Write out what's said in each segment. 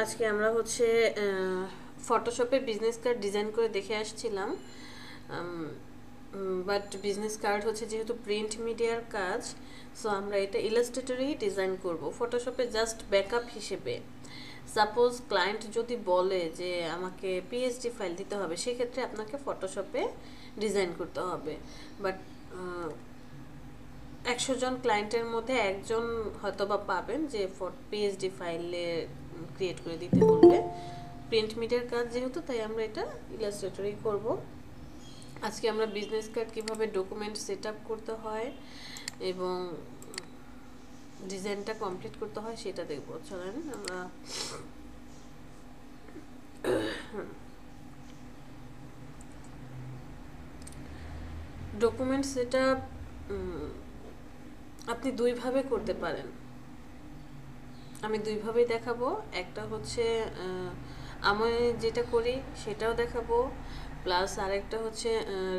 আজকে আমরা হচ্ছে ফটোশপে বিজনেস কার্ড ডিজাইন করে দেখে আসছিলাম, বাট বিজনেস কার্ড হচ্ছে যেহেতু প্রিন্ট মিডিয়ার কাজ, সো আমরা এটা ইলাস্ট্রেটরেই ডিজাইন করব ফটোশপে জাস্ট ব্যাকআপ হিসেবে। সাপোজ ক্লায়েন্ট যদি বলে যে আমাকে পিএসডি ফাইল দিতে হবে, সেক্ষেত্রে আপনাকে ফটোশপে ডিজাইন করতে হবে। বাট 100 জন ক্লায়েন্টের মধ্যে একজন হয়তো বা পাবেন যে পিএসডি ফাইলে ক্রিয়েট করে দিতে বলবে। প্রিন্ট মিডিয়ার কাজ যেহেতু, তাই আমরা এটা ইলাস্ট্রেটরেই করব। আজকে আমরা বিজনেস কার্ড কিভাবে ডকুমেন্ট সেট আপ করতে হয় এবং ডিজাইনটা কমপ্লিট করতে হয় সেটা দেখব। চলেন আমরা ডকুমেন্ট সেট আপ আপনি দুইভাবে করতে পারেন। আমি দুইভাবেই দেখাবো। একটা হচ্ছে আমি যেটা করি সেটাও দেখাবো, প্লাস আরেকটা হচ্ছে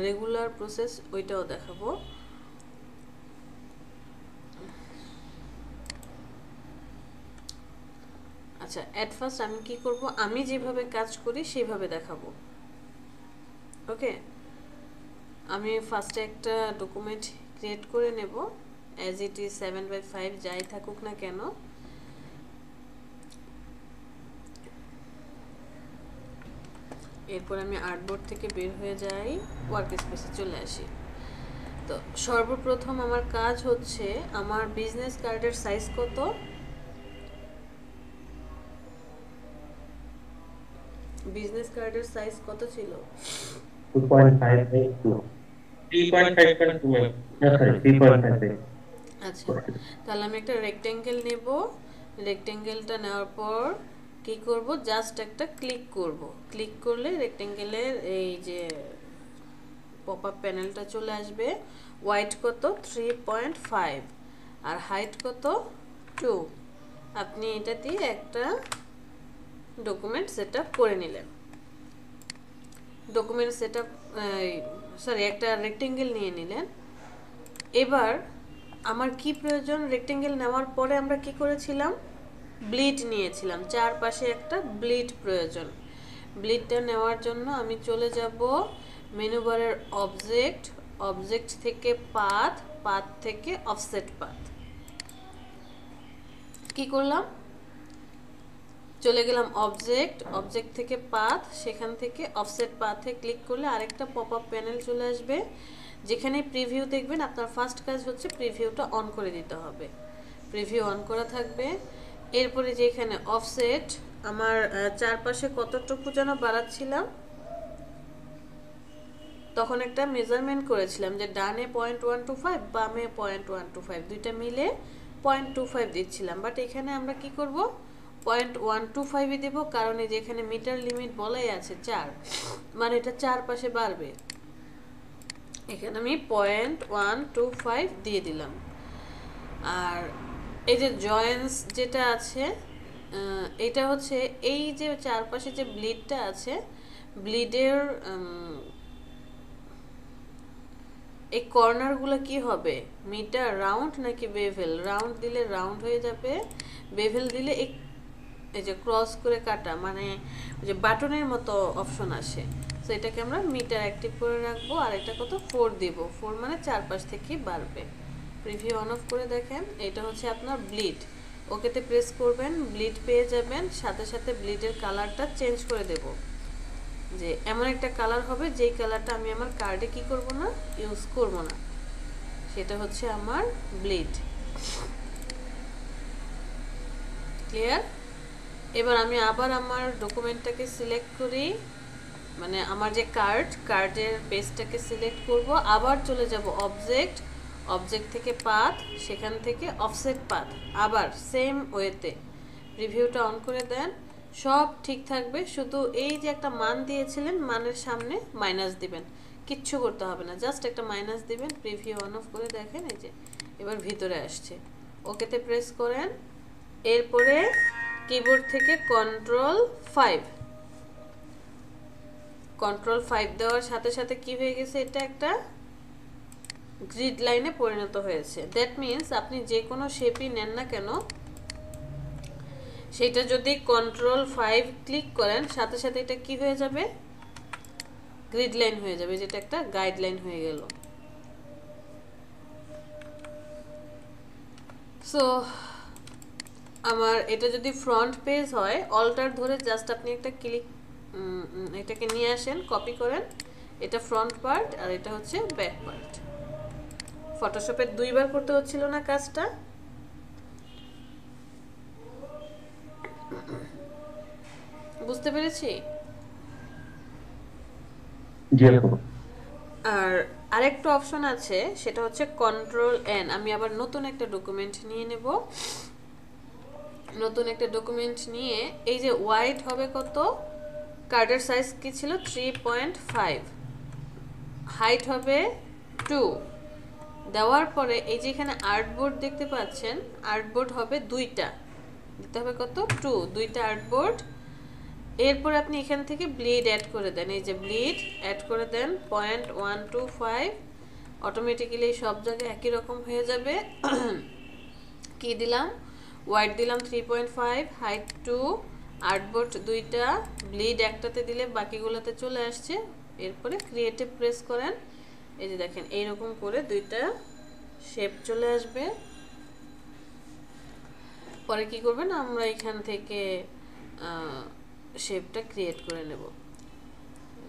রেগুলার প্রসেস, ওইটাও দেখাবো। আচ্ছা, অ্যাট ফার্স্ট আমি কি করব, আমি যেভাবে কাজ করি সেইভাবে দেখাবো। ওকে, আমি ফার্স্টে একটা ডকুমেন্ট ক্রিয়েট করে নেব, অ্যাজ ইট ইজ 7/5 যাই থাকুক না কেন। এরপর আমি আর্টবোর্ড থেকে বের হয়ে যাই, ওয়ার্ক স্পেসে চলে আসি। তো সর্বপ্রথম আমার কাজ হচ্ছে, আমার বিজনেস কার্ডের সাইজ কত? বিজনেস কার্ডের সাইজ কত ছিল? 2.5 by 2. 3.5.2 mm. No, sorry, 3.5. আচ্ছা, তাহলে আমি একটা রেক্টেঙ্গেল নেব। রেক্টেঙ্গেলটা নেওয়ার পর কি করব, জাস্ট একটা ক্লিক করব। ক্লিক করলে রেক্টেঙ্গেলের এই যে পপ আপ প্যানেলটা চলে আসবে। ওয়াইড কত? 3.5 আর হাইট কত? 2। আপনি এটা দিয়ে একটা ডকুমেন্ট সেট আপ করে নিলেন। ডকুমেন্ট সেট আপ সরি একটা রেক্টেঙ্গেল নিয়ে নিলেন। এবার আমার কি প্রয়োজন, রেক্টেঙ্গেল নেওয়ার পরে আমরা কি করেছিলাম, ব্লিড নিয়েছিলাম, চারপাশে একটা ব্লিড প্রয়োজন। ব্লিডটা নেওয়ার জন্য আমি চলে যাব মেনু বারের অবজেক্ট, অবজেক্ট থেকে পাথ, পাথ থেকে অফসেট পাথ। কি করলাম, চলে গেলাম অবজেক্ট, অবজেক্ট থেকে পাথ, সেখান থেকে অফসেট পাথে ক্লিক করলে আরেকটা পপ আপ প্যানেল চলে আসবে, যেখানে প্রিভিউ দেখবেন। আপনার ফার্স্ট কাজ হচ্ছে প্রিভিউটা অন করে দিতে হবে। প্রিভিউ অন করা থাকবে। এরপরে যে এখানে অফসেট, আমার চারপাশে কতটুকু যেন বাড়াচ্ছিলাম, তখন একটা মেজারমেন্ট করেছিলাম যে ডানে 0.125, বামে 0.125, দুইটা মিলে 0.25 দিচ্ছিলাম। বাট এখানে আমরা কি করব, 0.125 দেব, কারণ এই যে এখানে মিটার লিমিট বলাই আছে 4, মানে এটা চারপাশে বাড়বে। এখানে আমি 0.125 দিয়ে দিলাম। আর এই যে জয়েন্টস যেটা আছে, এটা হচ্ছে এই যে চারপাশে যে ব্লিডটা আছে, ব্লিডের এই কর্নারগুলো কি হবে, মিটার, রাউন্ড নাকি বেভেল? রাউন্ড দিলে রাউন্ড হয়ে যাবে, বেভেল দিলে এই যে ক্রস করে কাটা, মানে যে বাটনের মতো অপশন আসে। তো এটাকে আমরা মিটার অ্যাক্টিভ করে রাখবো। আর এটা কত? 4 দিব। 4 মানে চারপাশ থেকে বাড়বে। প্রিভিউ অন অফ করে দেখেন, এটা হচ্ছে আপনার ব্লিড। ওকেতে প্রেস করবেন, ব্লিড পেয়ে যাবেন। সাথে সাথে ব্লিডের কালারটা চেঞ্জ করে দেব, যে এমন একটা কালার হবে যেই কালারটা আমি আমার কার্ডে কি করব না, ইউজ করব না। সেটা হচ্ছে আমার ব্লিড। ক্লিয়ার? এবার আমি আবার আমার ডকুমেন্টটাকে সিলেক্ট করি, মানে আমার যে কার্ডের পেজটাকে সিলেক্ট করব, আবার চলে যাব অবজেক্ট, অবজেক্ট থেকে পাথ, সেখান থেকে অফসেট পাথ, আবার সেম ওয়েতে প্রিভিউটা অন করে দেন। সব ঠিক থাকবে, শুধু এই যে একটা মান দিয়েছিলেন, মানের সামনে মাইনাস দিবেন। কিচ্ছু করতে হবে না, জাস্ট একটা মাইনাস দিবেন। প্রিভিউ অন অফ করে দেখেন, এই যে এবার ভিতরে আসছে। ওকেতে প্রেস করেন। এরপরে কিবোর্ড থেকে কন্ট্রোল 5 দেওয়ার সাথে সাথে কি হয়ে গেছে, এটা একটা গ্রিড লাইনে পরিণত হয়েছে। দ্যাট মিনস আপনি যে কোনো শেপই নেন না কেন, সেটা যদি Ctrl+5 ক্লিক করেন সাথে সাথে এটা কি হয়ে যাবে, গ্রিড লাইন হয়ে যাবে, যেটা একটা গাইডলাইন হয়ে গেল। সো আমার এটা যদি ফ্রন্ট পেজ হয়, অল্টার ধরে জাস্ট আপনি একটা ক্লিক, এটাকে নিয়ে আসেন, কপি করেন, এটা ফ্রন্ট পার্ট আর এটা হচ্ছে ব্যাক পার্ট। ফটোশপে 2 বার করতে হচ্ছিল না কাজটা। বুঝতে পেরেছি? জি আপু। আর আরেকটা অপশন আছে, সেটা হচ্ছে Ctrl+N। আমি আবার নতুন একটা ডকুমেন্ট নিয়ে নেব। নতুন একটা ডকুমেন্ট নিয়ে এই যে ওয়াইড হবে কত, কার্ডের সাইজ কি ছিল 3.5, হাইট হবে 2, দেওয়ার পরে এই যে এখানে আর্টবোর্ড দেখতে পাচ্ছেন, আর্টবোর্ড হবে 2টা, দিতে হবে কত 2টা আর্টবোর্ড। এরপর আপনি এখান থেকে ব্লিড অ্যাড করে দেন, এই যে ব্লিড অ্যাড করে দেন 0.125, অটোমেটিক্যালি সব জায়গায় একই রকম হয়ে যাবে। কি দিলাম, ওয়াইড দিলাম 3.5, হাইট 2, আর্টবোর্ড 2টা, ব্লিড একটাতে দিলে বাকিগুলোতে চলে আসছে। এরপরে ক্রিয়েটিভ প্রেস করেন, এই যে দেখেন এইরকম করে 2টা শেপ চলে আসবে। পরে কি করবেন, আমরা এখান থেকে শেপটা ক্রিয়েট করে নেব।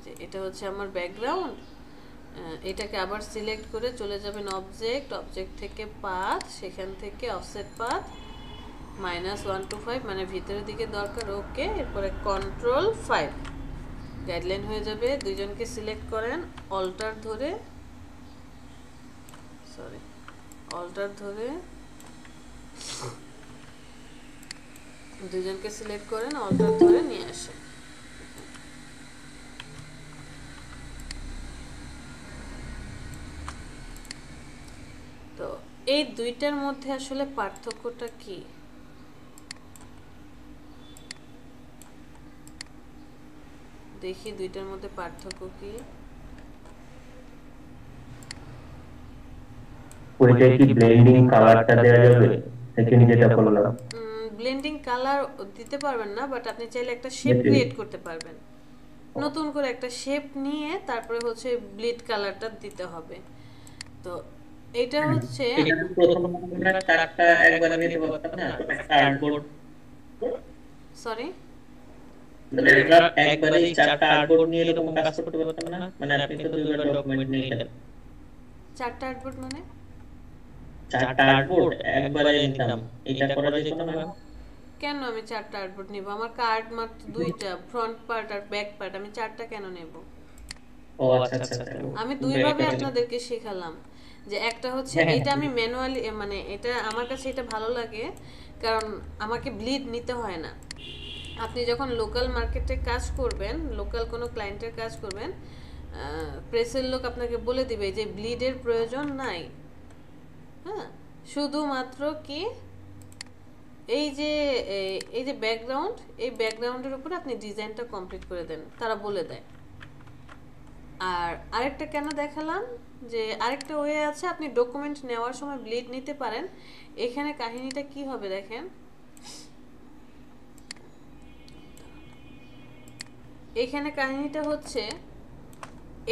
যে এটা হচ্ছে আমার ব্যাকগ্রাউন্ড, এটাকে আবার সিলেক্ট করে চলে যাবেন অবজেক্ট, অবজেক্ট থেকে পাথ, সেখান থেকে অফসেট পাথ -125, মানে ভিতরের দিকে দরকার, ওকে। এরপরে Ctrl+5, গাইডলাইন হয়ে যাবে। দুইজনকে সিলেক্ট করেন, অল্টার ধরে, দুইজনকে সিলেক্ট করেন, অল্টার ধরে নিয়ে আসেন। তো এই দুইটার মধ্যে আসলে পার্থক্যটা কি? দেখি দুইটার মধ্যে পার্থক্য কি। ওইটাই কি ব্লেন্ডিং কালারটা দেওয়া যাবে? সেকেন্ড যেটা করলাম, ব্লেন্ডিং কালার দিতে পারবেন না, বাট আপনি চাইলে একটা শেপ ক্রিয়েট করতে পারবেন। নতুন করে একটা শেপ নিয়ে তারপরে হচ্ছে ব্লিড কালারটা দিতে হবে। তো এটা হচ্ছে, এটা তো প্রথম আমরা চারটা একবারে নিতে পারতাম না, একটা আর্টবোর্ড, সরি মানে আমরা একবারেই চারটা আর্টবোর্ড নিয়ে এরকম কাজ করতে পারতাম না? মানে আপনি তো দুইবার ডকুমেন্ট নিয়েছেন, 4টা আর্টবোর্ড মানে চারটা আর্টবোর্ড একবারে নিতাম, এটা করা যেত না ম্যাম? কেন আমি 4টা আর্টবোর্ড নিব? আমার কার্ড মাত্র 2টা, ফ্রন্ট পার্ট আর ব্যাক পার্ট, আমি 4টা কেন নেব? ও আচ্ছা আচ্ছা আচ্ছা। আমি দুইভাবে আপনাদেরকে শেখালাম। যে একটা হচ্ছে এটা আমি ম্যানুয়ালি, মানে এটা আমার কাছে এটা ভালো লাগে, কারণ আমাকে ব্লিড নিতে হয় না। আপনি যখন লোকাল মার্কেটে কাজ করবেন, লোকাল কোনো ক্লায়েন্টের কাজ করবেন, প্রেসের লোক আপনাকে বলে দিবে যে ব্লিডের প্রয়োজন নাই। হ্যাঁ, শুধুমাত্র কি এই যে ব্যাকগ্রাউন্ড, এই ব্যাকগ্রাউন্ডের উপরে আপনি ডিজাইনটা কমপ্লিট করে দেন, তারা বলে দেয়। আর আরেকটা কেন দেখালাম, যে আরেকটা ওয়ে আছে, আপনি ডকুমেন্ট নেওয়ার সময় ব্লিড নিতে পারেন। এখানে কাহিনীটা কি হবে দেখেন, এখানে কাহিনীটা হচ্ছে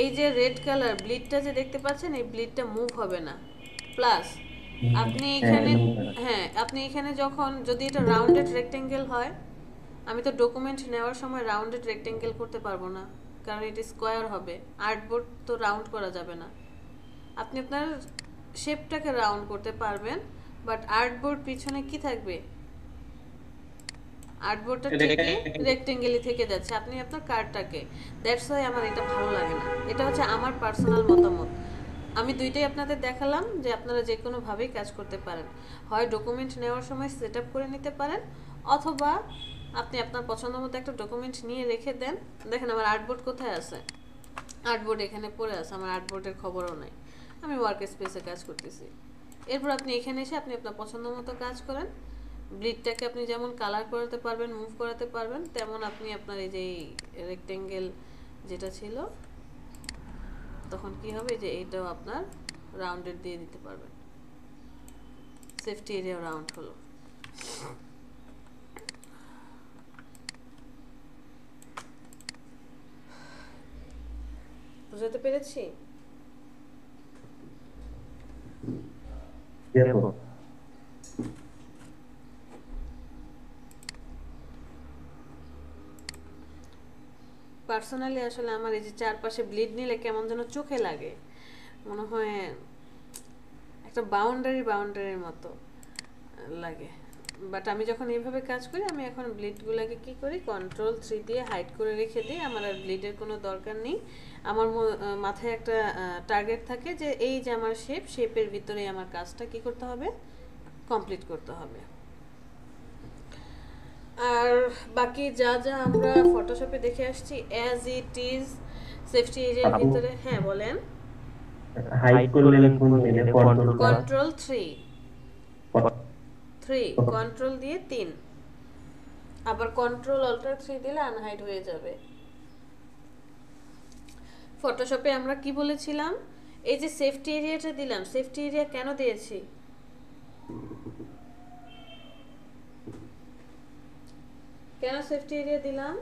এই যে রেড কালার ব্লিডটা যে দেখতে পাচ্ছেন, এই ব্লিডটা মুভ হবে না। প্লাস আপনি এখানে, হ্যাঁ আপনি এখানে যখন, যদি এটা রাউন্ডেড রেক্টেঙ্গেল হয়, আমি তো ডকুমেন্ট নেওয়ার সময় রাউন্ডেড রেক্টেঙ্গেল করতে পারবো না, কারণ এটা স্কোয়ার হবে। আর্টবোর্ড তো রাউন্ড করা যাবে না। আপনি আপনার শেপটাকে রাউন্ড করতে পারবেন, বাট আর্টবোর্ড পিছনে কি থাকবে, আর্টবোর্ডটা ঠিকই রেক্টেঙ্গেলই থেকে যাচ্ছে। আপনি আপনার কার্ডটাকে, দ্যাটস ওয়াই আমার এটা ভালো লাগে না। এটা হচ্ছে আমার পার্সোনাল মতামত। আমি দুইটাই আপনাদের দেখালাম যে আপনারা যে কোনোভাবেই কাজ করতে পারেন। হয় ডকুমেন্ট নেওয়ার সময় সেট আপ করে নিতে পারেন, অথবা আপনি আপনার পছন্দ মতো একটা ডকুমেন্ট নিয়ে রেখে দেন। দেখেন আমার আর্টবোর্ড কোথায় আছে, আর্টবোর্ড এখানে পড়ে আছে, আমার আর্টবোর্ডের খবরও নাই, আমি ওয়ার্ক স্পেসে কাজ করতেছি। এরপর আপনি এখানে এসে আপনি আপনার পছন্দ মতো কাজ করেন। ব্লিডটাকে আপনি যেমন কালার করাতে পারবেন, মুভ করাতে পারবেন, তেমন আপনি আপনার এই যে রেক্টেঙ্গেল যেটা ছিল, তখন কি হবে যে এইটাও আপনার রাউন্ডেড দিয়ে দিতে পারবেন। সেফটি এরিয়াও রাউন্ড হলো। বোঝাতে পেরেছি? দেখো পার্সোনালি আসলে আমার এই যে চারপাশে ব্লিড নিলে কেমন যেন চোখে লাগে, মনে হয় একটা বাউন্ডারির মতো লাগে। বাট আমি যখন এইভাবে কাজ করি, আমি এখন ব্লিডগুলোকে কি করি, Ctrl+3 দিয়ে হাইড করে রেখে দিই। আমার আর ব্লিডের কোনো দরকার নেই। আমার মাথায় একটা টার্গেট থাকে যে এই যে আমার শেপের ভিতরে আমার কাজটা কি করতে হবে, কমপ্লিট করতে হবে। আর বাকি যা যা আমরা ফটোশপে দেখে আসছি অ্যাজ ইট ইজ সেফটি এরিয়ার আপু ভিতরে। হ্যাঁ বলেন। হাইড করলেন কোন মেলে কন্ট্রোলটা Ctrl+3, 3 কন্ট্রোল দিয়ে 3, আবার Ctrl+Alt+3 দিলে আনহাইড হয়ে যাবে। ফটোশপে আমরা কি বলেছিলাম, এই যে সেফটি এরিয়াটা দিলাম, সেফটি এরিয়া কেন দিয়েছি, কেন সেফটি এরিয়া দিলাম,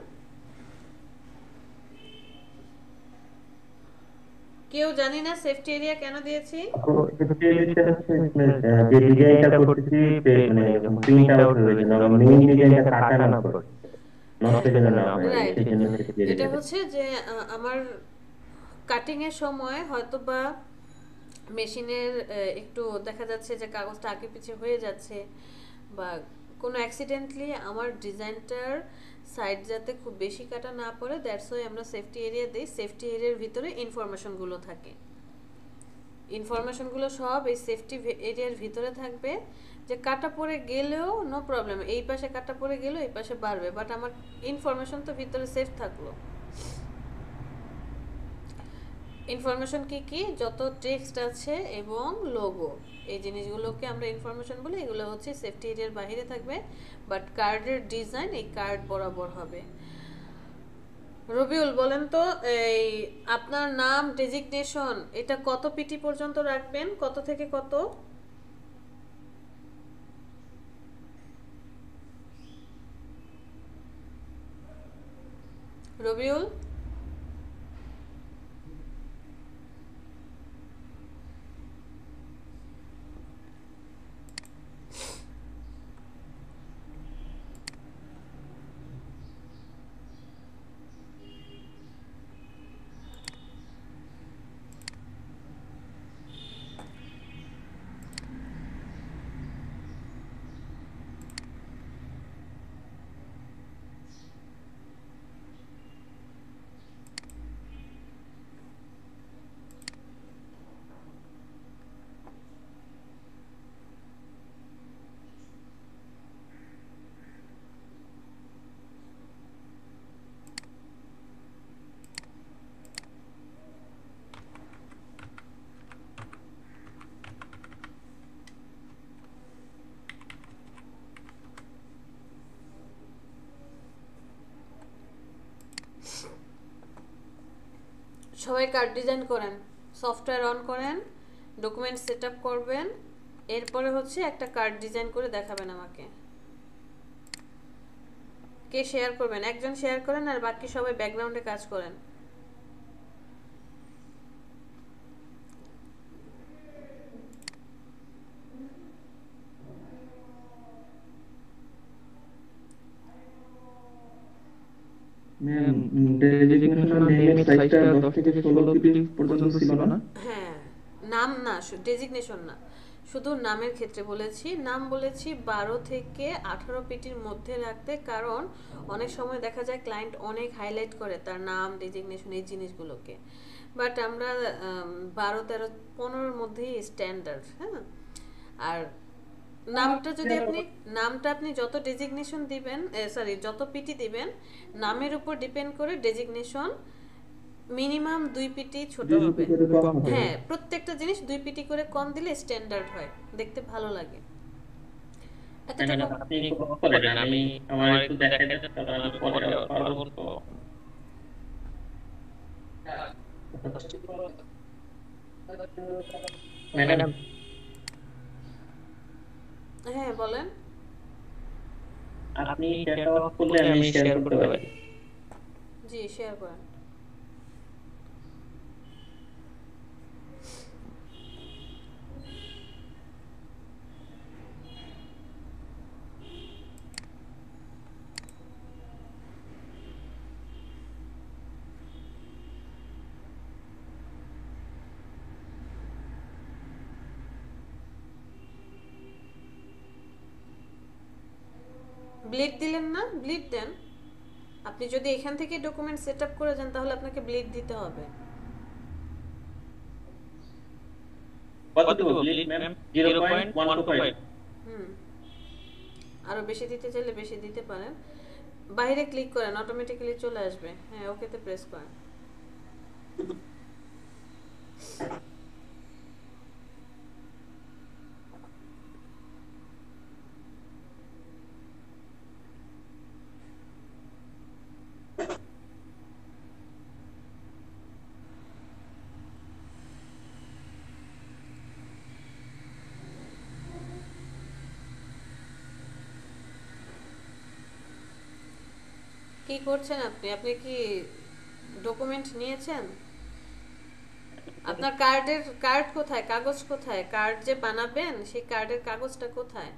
কেউ জানি না সেফটি এরিয়া কেন দিয়েছি? সেফটি হচ্ছে যে ডিজাইনটা করতেছি মানে প্রিন্ট আউট হয়ে যেন মেইন ডিজাইনটা কাটা না পড়ে, নষ্ট যেন না হয়, রাইট, সেজন্য সেফটি এটা এরিয়া। হচ্ছে যে আমার কাটিং এর সময় হয়তো বা মেশিনের একটু দেখা যাচ্ছে যে কাগজটা আগে পিছে হয়ে যাচ্ছে, বা কোনো অ্যাক্সিডেন্টলি আমার ডিজাইনটার সাইড যাতে খুব বেশি কাটা না পড়ে, দ্যাটস ওয়াই আমরা সেফটি এরিয়া দিই। সেফটি এরিয়ার ভিতরে ইনফরমেশনগুলো থাকে, ইনফরমেশনগুলো সব এই সেফটি এরিয়ার ভিতরে থাকবে। যে কাটা পড়ে গেলেও নো প্রবলেম, এই পাশে কাটা পড়ে গেলেও এই পাশে বাড়বে, বাট আমার ইনফরমেশন তো ভিতরে সেফ থাকলো। ইনফরমেশন কি কি, যত টেক্সট আছে এবং লোগো, এই জিনিসগুলোকে আমরা ইনফরমেশন বলি। এগুলো হচ্ছে সেফটি এরিয়ার বাইরে থাকবে, বাট কার্ডের ডিজাইন এই কার্ড বরাবর হবে। রবিউল বলেন তো, এই আপনার নাম ডেজিগনেশন এটা কত পিটি পর্যন্ত রাখবেন, কত থেকে কত? রবিউল সবাই কার্ড ডিজাইন করেন, সফটওয়্যার অন করেন, ডকুমেন্ট সেট আপ করবেন, এরপরে হচ্ছে একটা কার্ড ডিজাইন করে দেখাবেন আমাকে। কে শেয়ার করবেন? একজন শেয়ার করেন, আর বাকি সবাই ব্যাকগ্রাউন্ডে কাজ করেন। ম্যাম ডেজিগনেশনাল নেমের সাইজটা 10 থেকে 16 পিটি পর্যন্ত ছিল না? হ্যাঁ, নাম না, ডেজিগনেশন না, শুধু নামের ক্ষেত্রে বলেছি। নাম বলেছি 12 থেকে 18 পিটির মধ্যে রাখতে, কারণ অনেক সময় দেখা যায় ক্লায়েন্ট অনেক হাইলাইট করে তার নাম ডেজিগনেশন এই জিনিসগুলোকে, বাট আমরা 12, 13, 15-র মধ্যেই স্ট্যান্ডার্ড। হ্যাঁ, আর নামটা আপনি যত ডেজিগনেশন দিবেন, সরি যত পিটি দিবেন, নামের উপর ডিপেন্ড করে ডেজিগনেশন মিনিমাম 2 পিটি ছোট হবে। হ্যাঁ, প্রত্যেকটা জিনিস 2 পিটি করে কম দিলে স্ট্যান্ডার্ড হয়, দেখতে ভালো লাগে। ম্যাডাম আপনি করেন, আমি আমার একটু দেখা যাচ্ছে তাহলে আমি পরে পারবো তো। ম্যাডাম হ্যাঁ বলেন। আপনি শেয়ারটা অফ করলে আমি শেয়ার করতে পারি? জি শেয়ার করেন। ব্লিড দিলেন না, ব্লিড দেন। আপনি যদি এখান থেকে ডকুমেন্ট সেট আপ করে যান তাহলে আপনাকে ব্লিড দিতে হবে। কত দেবো প্লিজ ম্যাম? 0.125? হুম, আরও বেশি দিতে চাইলে বেশি দিতে পারেন। বাইরে ক্লিক করেন, অটোমেটিক্যালি চলে আসবে। হ্যাঁ, ওকেতে প্রেস করেন। কি করছেন আপনি? আপনি কি ডকুমেন্ট নিয়েছেন? আপনার কার্ড কোথায়? কাগজ কোথায়? কার্ড যে বানাবেন সেই কার্ডের কাগজটা কোথায়?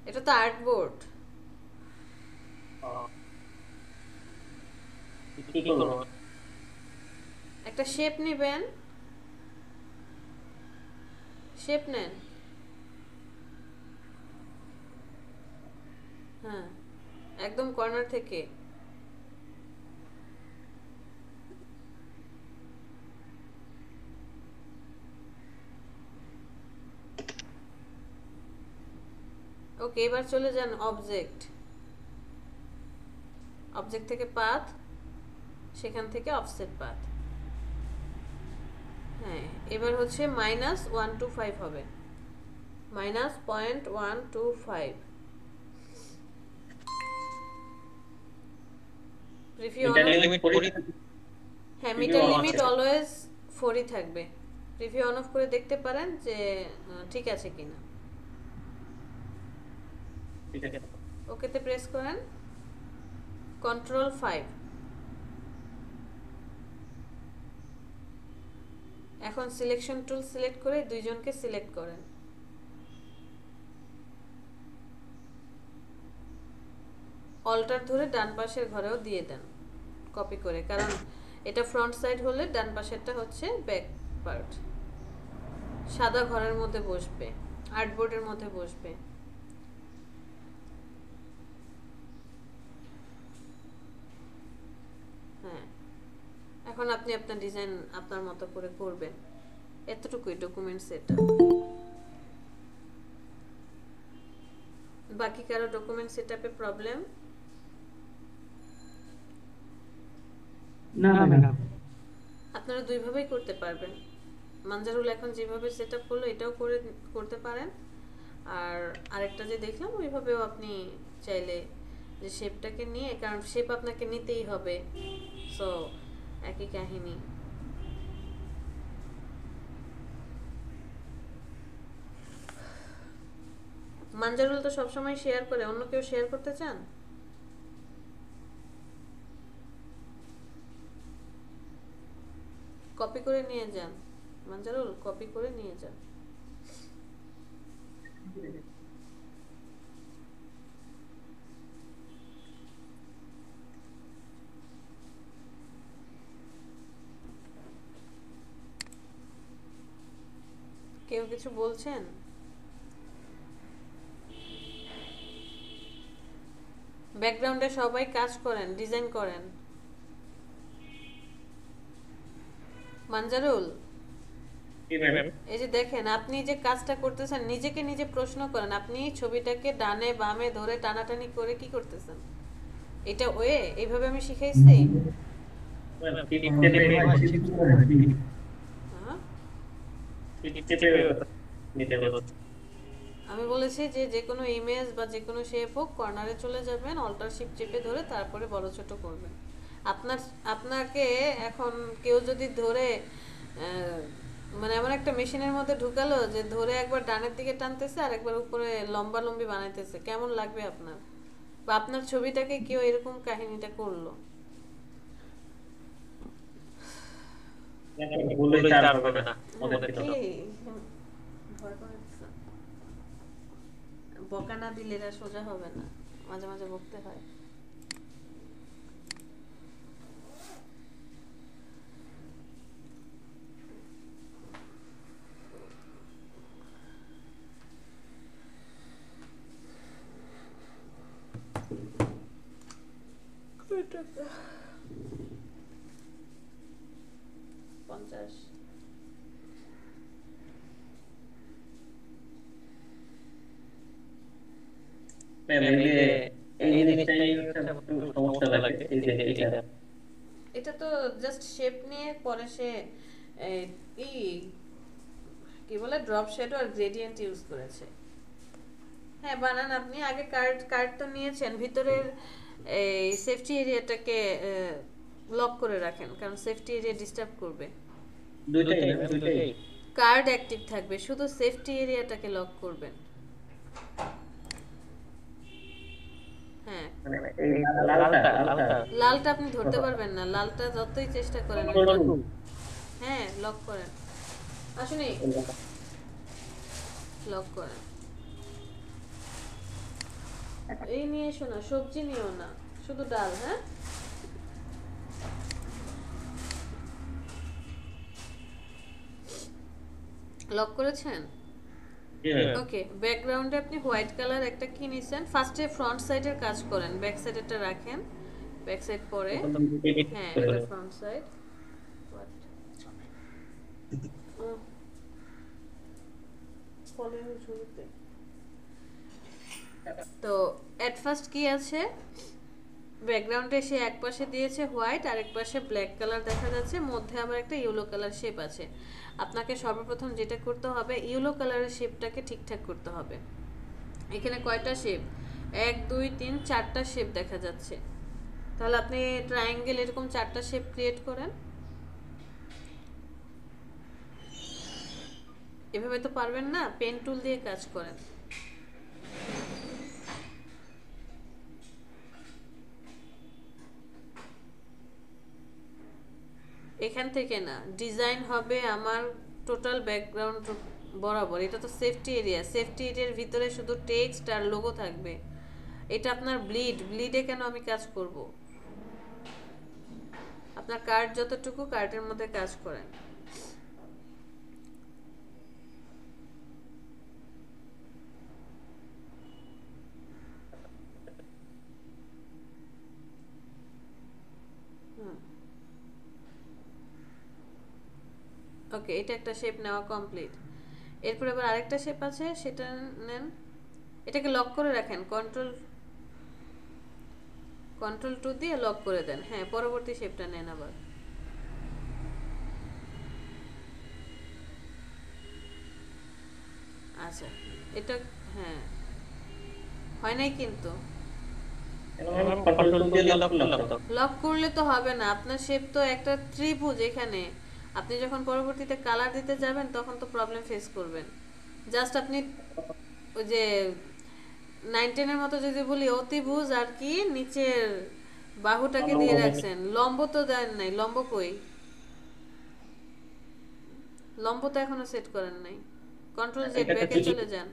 এটা তো আর্টবোর্ড। কি করবো? একটা শেপ নেবেন, শেপ নেন। হ্যাঁ, একদম কর্নার থেকে। ওকে, এবার চলে যান অবজেক্ট। অবজেক্ট থেকে পাথ, সেখান থেকে অফসেট পাথ। হ্যাঁ, এবার হচ্ছে -125 হবে, -0.125। Preview on. হ্যাঁ, মিটার লিমিট অলওয়েজ 4ই থাকবে। প্রিভিউ অন অফ করে দেখতে পারেন যে ঠিক আছে কিনা। ওকেতে প্রেস করেন, Ctrl+5। এখন সিলেকশন টুল সিলেক্ট করে দুইজনকে সিলেক্ট করেন। অল্টার ধরে ডান পাশের ঘরেও দিয়ে দেন কপি করে, কারণ এটা ফ্রন্ট সাইড হলে ডান পাশেরটা হচ্ছে ব্যাক পার্ট। সাদা ঘরের মধ্যে বসবে, আর্টবোর্ডের মধ্যে বসবে। হ্যাঁ, এখন আপনি আপনার ডিজাইন আপনার মতো করে করবেন। এতটুকুই ডকুমেন্ট সেটআপ। বাকি কারো ডকুমেন্ট সেটআপে প্রবলেম? না ম্যাডাম, আপনারা দুইভাবেই করতে পারবেন। মানজারুল এখন যেভাবে সেটআপ করলো এটাও করতে পারেন, আর আরেকটা যে দেখলাম ওইভাবেও আপনি চাইলে যে শেপটাকে নিয়ে, কারণ শেপ আপনাকে নিতেই হবে, সো একই কাহিনী। মানজারুল তো সবসময় শেয়ার করে, অন্য কেউ শেয়ার করতে চান? কপি করে নিয়ে যান মানজারুল, কপি করে নিয়ে যান। কেউ কিছু বলছেন? ব্যাকগ্রাউন্ডে সবাই কাজ করেন, ডিজাইন করেন। মানজারুল, এই যে দেখেন আপনি যে কাজটা করতেছেন, নিজেকে নিজে প্রশ্ন করেন, আপনি ছবিটাকে ডানে বামে ধরে টানাটানি করে কি করতেছেন? এটা ওয়ে এইভাবে আমি শিখাইছি? হ্যাঁ, আমি বলেছি যে যে কোনো ইমেজ বা যে কোনো শেপ হোক, কর্নারে চলে যাবেন, অল্টার শিফট চেপে ধরে তারপরে বড় ছোট করবেন। আপনার আপনাকে এখন কেউ যদি ধরে মানে এমন একটা মেশিনের মধ্যে ঢুকালো যে ধরে একবার ডানের দিকে টানতেছে আর একবার উপরে লম্বা লম্বি বানাইতেছে, কেমন লাগবে আপনার? বা আপনার ছবিটাকে কেউ এরকম কাহিনীটা করলো, কি ভয় করে দিছে? বকা না দিলে এরা সোজা হবে না, মাঝে মাঝে বকতে হয়। টাকা? 50। ম্যাম এই যে এই জিনিসটাই হচ্ছে আমার একটু সমস্যা লাগে, এই যে এটা। এটা তো জাস্ট শেপ নিয়ে পরে সে এই ই কি বলে ড্রপ শ্যাডো আর গ্রেডিয়েন্ট ইউজ করেছে। হ্যাঁ বানান আপনি আগে কার্ড কার্ড তো নিয়েছেন, ভিতরের এই সেফটি এরিয়াটাকে লক করে রাখেন, কারণ সেফটি এরিয়া ডিস্টার্ব করবে। দুইটাই ম্যাম, দুইটাই। কার্ড অ্যাক্টিভ থাকবে, শুধু সেফটি এরিয়াটাকে লক করবেন। হ্যাঁ মানে এই লালটা লালটা লালটা আপনি ধরতে পারবেন না, লালটা যতই চেষ্টা করেন। Control two. হ্যাঁ লক করেন, আসুন লক করেন। এই নিয়ে এসো না, সবজি নিও না, শুধু ডাল। হ্যাঁ লক করেছেন? ওকে, ব্যাকগ্রাউন্ডে আপনি হোয়াইট কালার একটা কি নিছেন, ফার্স্টে ফ্রন্ট সাইডের কাজ করেন, ব্যাক সাইডেরটা রাখেন, ব্যাক সাইড পরে। হ্যাঁ এটা ফ্রন্ট সাইড। তো এট ফার্স্ট কি আছে, ব্যাকগ্রাউন্ডে সে এক পাশে দিয়েছে হোয়াইট আর এক পাশে ব্ল্যাক কালার দেখা যাচ্ছে, মধ্যে আবার একটা ইয়েলো কালার শেপ আছে। আপনাকে সর্বপ্রথম যেটা করতে হবে, ইয়েলো কালারের শেপটাকে ঠিকঠাক করতে হবে। এখানে কয়টা শেপ, 1 2 3 4টা শেপ দেখা যাচ্ছে। তাহলে আপনি ট্রায়াঙ্গেল এরকম 4টা শেপ ক্রিয়েট করেন। এভাবে তো পারবেন না, পেন টুল দিয়ে কাজ করেন। এখান থেকে না, ডিজাইন হবে আমার টোটাল ব্যাকগ্রাউন্ড বরাবর। এটা তো সেফটি এরিয়া, সেফটি এরিয়ার ভিতরে শুধু টেক্সট আর লোগো থাকবে। এটা আপনার ব্লিডে কেন আমি কাজ করব? আপনার কার্ড যতটুকু, কার্ডের মধ্যে কাজ করেন। ওকে, এটা একটা শেপ নেওয়া কমপ্লিট। এরপর আবার আরেকটা শেপ আছে, সেটা নেন, এটাকে লক করে রাখেন, কন্ট্রোল 2 দিয়ে লক করে দেন। হ্যাঁ পরবর্তী শেপটা নেন আবার। আচ্ছা এটা, হ্যাঁ হয় নাই কিন্তু। কন্ট্রোল দিয়ে লক করলাম তো। লক করলে তো হবে না, আপনার শেপ তো একটা ত্রিভুজ। এখানে আপনি যখন পরবর্তীতে কালার দিতে যাবেন তখন তো প্রবলেম ফেস করবেন। জাস্ট আপনি ওই যে 9 10-এর মতো যদি বলি, অতিভুজ আর কি নিচের বাহুটাকে দিয়ে রাখছেন, লম্ব তো দেন নাই। লম্ব কই? লম্ব তো এখনো সেট করেন নাই। কন্ট্রোল জেড, ব্যাকে চলে যান।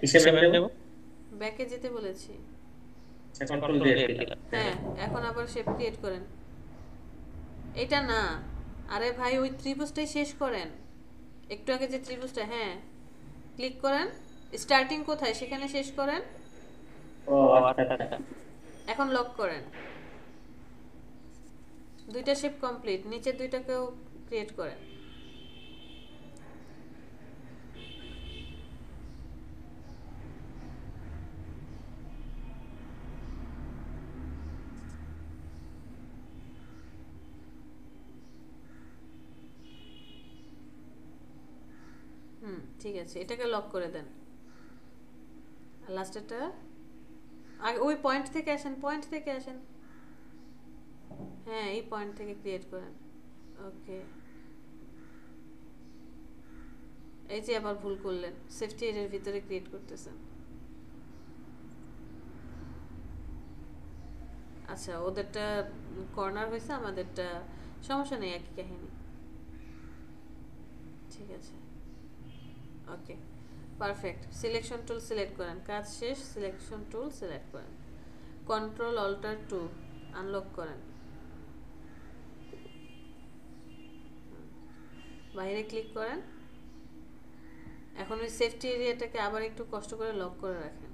হিসেবে দেব, ব্যাকে যেতে বলেছি। কন্ট্রোল দিয়ে দিলাম। হ্যাঁ এখন আবার শেপ ক্রিয়েট করেন। এটা না, আরে ভাই ওই ত্রিভুজটাই শেষ করেন, একটু আগে যে ত্রিভুজটা। হ্যাঁ ক্লিক করেন, স্টার্টিং কোথায় সেখানে শেষ করেন। ও আচ্ছা আচ্ছা। এখন লক করেন। দুইটা শেপ কমপ্লিট, নিচের দুইটাকেও ক্রিয়েট করেন। ঠিক আছে, এটাকে লক করে দেন। আর লাস্টেরটা আগে ওই পয়েন্ট থেকে আসেন, পয়েন্ট থেকে আসেন। হ্যাঁ এই পয়েন্ট থেকে ক্রিয়েট করেন। ওকে, এই যে আবার ভুল করলেন, সেফটি এরিয়ার ভিতরে ক্রিয়েট করতেছেন। আচ্ছা ওদেরটা কর্নার হয়েছে, আমাদেরটা সমস্যা নেই, একই কাহিনী। ঠিক আছে, okay perfect. Selection tool select করেন, কাজ শেষ। সিলেকশন টুল সিলেক্ট করেন, কন্ট্রোল অল্টার 2 আনলক করেন, বাইরে ক্লিক করেন। এখন ওই সেফটি এরিয়াটাকে আবার একটু কষ্ট করে লক করে রাখেন।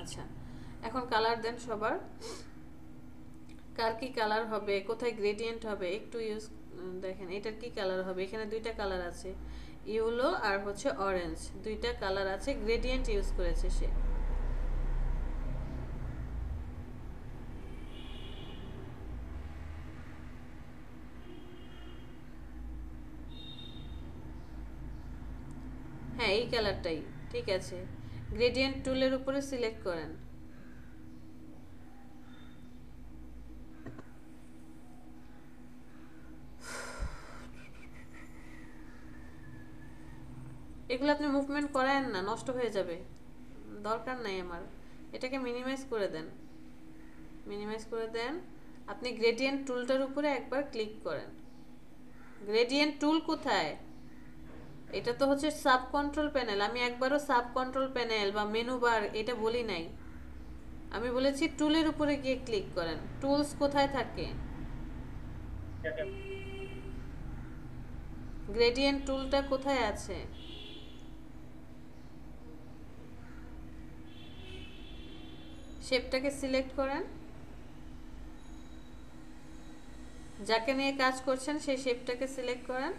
আচ্ছা, এখন কালার দেন সবার। কার কি কালার হবে, কোথায় গ্রেডিয়েন্ট হবে একটু ইউজ দেখেন। এটার কি কালার হবে, এখানে দুইটা কালার আছে, ইয়েলো আর হচ্ছে অরেঞ্জ, দুইটা কালার আছে, গ্রেডিয়েন্ট ইউজ করেছে সে। হ্যাঁ, এই কালারটাই ঠিক আছে। গ্রেডিয়েন্ট টুলের উপরে সিলেক্ট করেন। এগুলো আপনি মুভমেন্ট করেন না, নষ্ট হয়ে যাবে, দরকার নাই আমার। এটাকে মিনিমাইজ করে দেন, মিনিমাইজ করে দেন। আপনি গ্রেডিয়েন্ট টুলটার উপরে একবার ক্লিক করেন। গ্রেডিয়েন্ট টুল কোথায়? এটা তো হচ্ছে সাব কন্ট্রোল প্যানেল। আমি একবারও সাব কন্ট্রোল প্যানেল বা মেনু বার এটা বলি নাই। আমি বলেছি টুলের উপরে গিয়ে ক্লিক করেন। টুলস কোথায় থাকে? গ্রেডিয়েন্ট টুলটা কোথায় আছে? শেপটাকে সিলেক্ট করেন, যাকে নিয়ে কাজ করছেন সেই শেপটাকে সিলেক্ট করেন।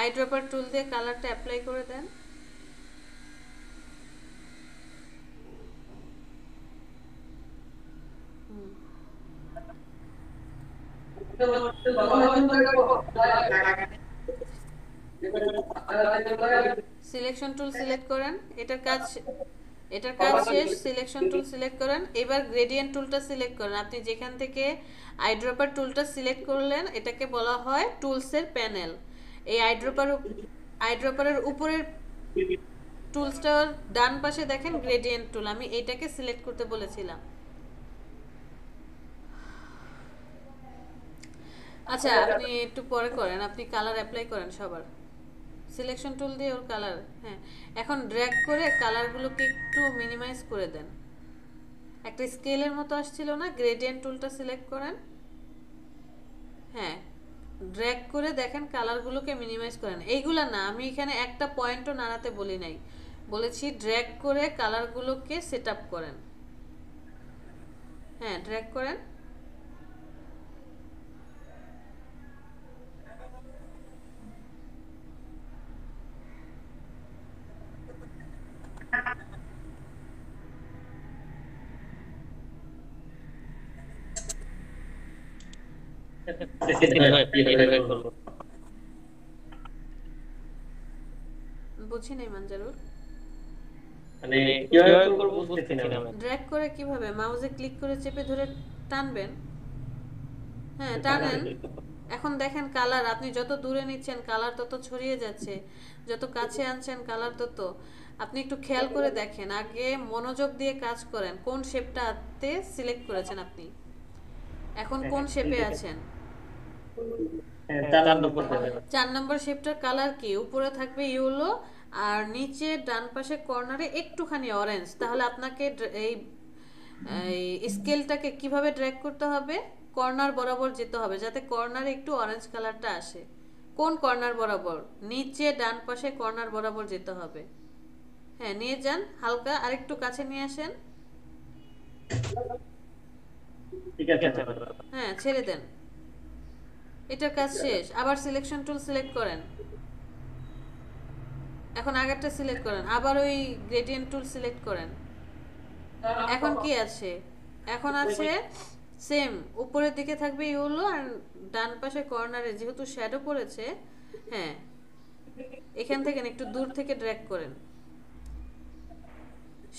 আইড্রপার টুল দিয়ে কালারটা অ্যাপ্লাই করে দেন। সিলেকশন টুল সিলেক্ট করেন। এটার কাজ শেষ। সিলেকশন টুল সিলেক্ট করেন। এবার গ্রেডিয়েন্ট টুলটা সিলেক্ট করেন। আপনি যেখান থেকে আইড্রপার টুলটা সিলেক্ট করলেন এটাকে বলা হয় টুলসের প্যানেল। এই আইড্রপারের উপরের টুলসটার ডান পাশে দেখেন গ্রেডিয়েন্ট টুল। আমি এটাকে সিলেক্ট করতে বলেছিলাম। আচ্ছা, আপনি একটু পরে করেন, আপনি কালার অ্যাপ্লাই করেন সবার। সিলেকশন টুল দিয়ে ওর কালার, হ্যাঁ। এখন ড্র্যাগ করে কালারগুলোকে একটু মিনিমাইজ করে দেন। একটা স্কেলের মতো আসছিল না? গ্রেডিয়েন্ট টুলটা সিলেক্ট করেন। হ্যাঁ, ড্র্যাগ করে দেখেন কালারগুলোকে মিনিমাইজ করেন। এইগুলা না, আমি এখানে একটা পয়েন্টও নাড়াতে বলি নাই, বলেছি ড্র্যাগ করে কালারগুলোকে সেট আপ করেন। হ্যাঁ, ড্র্যাগ করেন। বুঝি নাই মানজারুল। মানে কিভাবে করব বুঝতেছি না। ড্র্যাগ করে কিভাবে? মাউসে ক্লিক করে চেপে ধরে টানবেন। হ্যাঁ, টানেন। এখন দেখেন কালার, আপনি যত দূরে নিচ্ছেন কালার তত ছড়িয়ে যাচ্ছে, যত কাছে আনছেন কালার তত। আপনি একটু খেয়াল করে দেখেন, আগে মনোযোগ দিয়ে কাজ করেন। কোন শেপটাতে সিলেক্ট করেছেন আপনি? এখন কোন শেপে আছেন? 4 নম্বর শেপটার কালার কি? উপরে থাকবে ইয়েলো আর নিচে ডান পাশে কর্নারে একটুখানি অরেঞ্জ। তাহলে আপনাকে এই স্কেলটাকে কিভাবে ড্র্যাগ করতে হবে? কর্নার বরাবর যেতে হবে, যাতে কর্নারে একটু অরেঞ্জ কালারটা আসে। কোন কর্নার বরাবর? নিচে ডান পাশে কর্নার বরাবর যেতে হবে। হ্যাঁ, নিয়ে যান, হালকা আরেকটু কাছে নিয়ে আসেন। ঠিক আছে। হ্যাঁ, ছেড়ে দেন। এটার কাজ শেষ। আবার সিলেকশন টুল সিলেক্ট করেন। এখন আগেরটা সিলেক্ট করেন, আবার ওই গ্রেডিয়েন্ট টুল সিলেক্ট করেন। এখন কি আছে? এখন আছে সেম, উপরের দিকে থাকবে ইয়েলো আর ডান পাশে কর্নারে যেহেতু শ্যাডো পড়েছে, হ্যাঁ, এখান থেকে একটু দূর থেকে ড্র্যাগ করেন।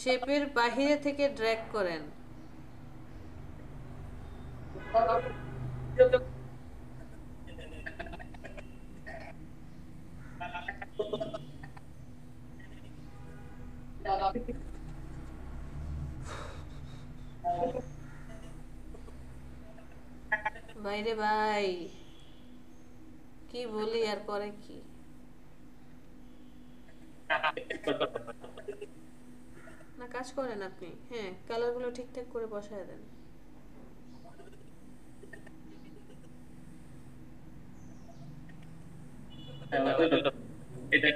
শেপের বাহিরে থেকে ড্র্যাগ করেন। বাইরে ভাই, কি বলি আর করে কি? না, কাজ করেন আপনি। হ্যাঁ, কালারগুলো ঠিকঠাক করে বসায় দেন। এটা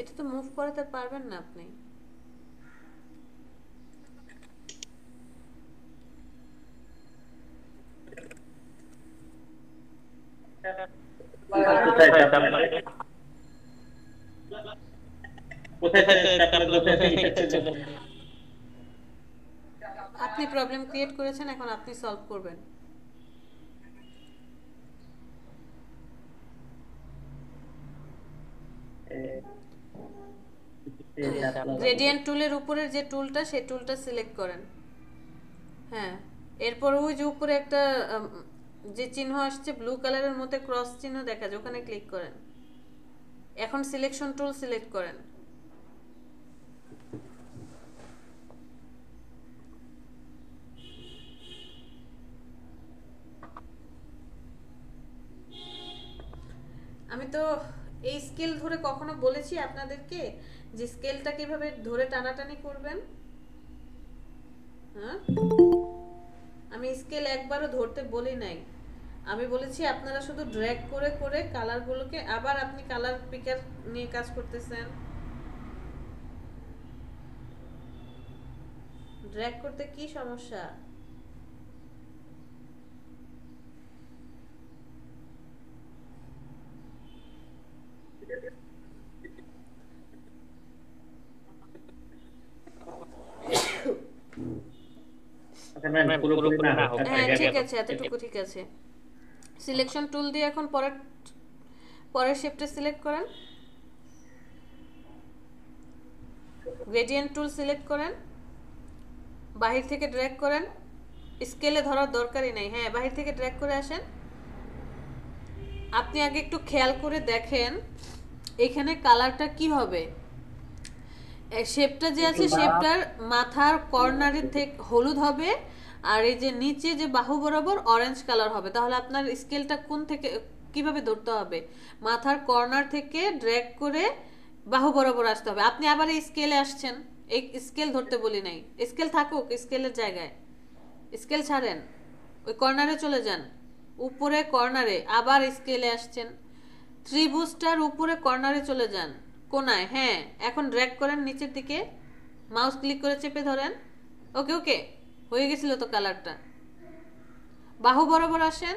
এটা তো মুভ করাতে পারবেন না আপনি। কোথায় চাপ লাগে? কোথায় চাপ লাগলো? আপনি প্রবলেম ক্রিয়েট করেছেন, এখন আপনি সলভ করবেন। গ্রেডিয়েন্ট টুলের উপরের যে টুলটা, সেই টুলটা সিলেক্ট করেন। হ্যাঁ, এরপর ওই যে উপরে একটা যে চিহ্ন আসছে ব্লু কালারের মধ্যে ক্রস চিহ্ন দেখা যায়, ওখানে ক্লিক করেন। এখন সিলেকশন টুল সিলেক্ট করেন। আমি তো এই স্কেল ধরে কখনো বলেছি আপনাদেরকে যে স্কেলটা কিভাবে ধরে টানাটানি করবেন? হ্যাঁ, আমি স্কেল একবারও ধরতে বলি নাই। আমি বলেছি আপনারা শুধু ড্র্যাগ করে করে কালারগুলোকে, আবার আপনি কালার পিকার নিয়ে কাজ করতেছেন। ড্র্যাগ করতে কি সমস্যা? হ্যাঁ ঠিক আছে, এতটুকু ঠিক আছে। সিলেকশন টুল দিয়ে এখন পরের শেপটা সিলেক্ট করেন। গ্রেডিয়েন্ট টুল সিলেক্ট করেন, বাহির থেকে ড্র্যাগ করেন। স্কেলে ধরার দরকারই নেই। হ্যাঁ, বাহির থেকে ড্র্যাগ করে আসেন। আপনি আগে একটু খেয়াল করে দেখেন এখানে কালারটা কি হবে। শেপটা যে আছে, শেপটার মাথার কর্নারের থেকে হলুদ হবে, আর এই যে নিচে যে বাহু বরাবর অরেঞ্জ কালার হবে। তাহলে আপনার স্কেলটা কোন থেকে কিভাবে ধরতে হবে? মাথার কর্নার থেকে ড্র্যাগ করে বাহু বরাবর আসতে হবে। আপনি আবার এই স্কেলে আসছেন, এই স্কেল ধরতে বলি নাই। স্কেল থাকুক স্কেলের জায়গায়, স্কেল ছাড়েন, ওই কর্নারে চলে যান। উপরে কর্নারে আবার স্কেলে আসছেন, ত্রিভুজটার উপরে কর্নারে চলে যান, কোনায়। হ্যাঁ, এখন ড্র্যাগ করেন নিচের দিকে, মাউস ক্লিক করে চেপে ধরেন। ওকে ওকে, হয়ে গেছিল তো কালারটা। বাহু বরাবর আসেন,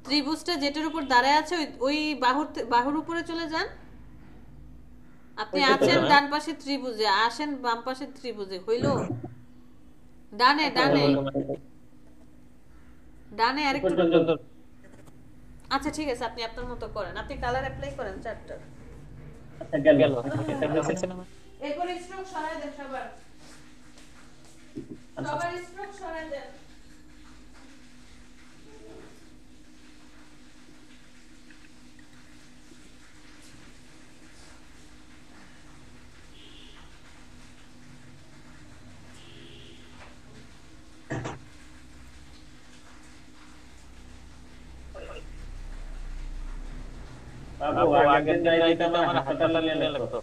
ত্রিভুজটা যেটার উপর দাঁড়ায় আছে ওই বাহুর উপরে চলে যান। আপনি আছেন ডান পাশে ত্রিভুজে, আসেন বাম পাশে ত্রিভুজে। হইল? ডানে ডানে ডানে আরেকটু। আচ্ছা ঠিক আছে, আপনি আপনার মতো করেন, আপনি কালার অ্যাপ্লাই করেন চারটা। এরপর স্ট্রোক সরায় দেন, সবার স্ট্রোক সরায় দেন। বাবু আগের দিন যাইতে আমার হাসপাতালে নিয়ে লাগতো।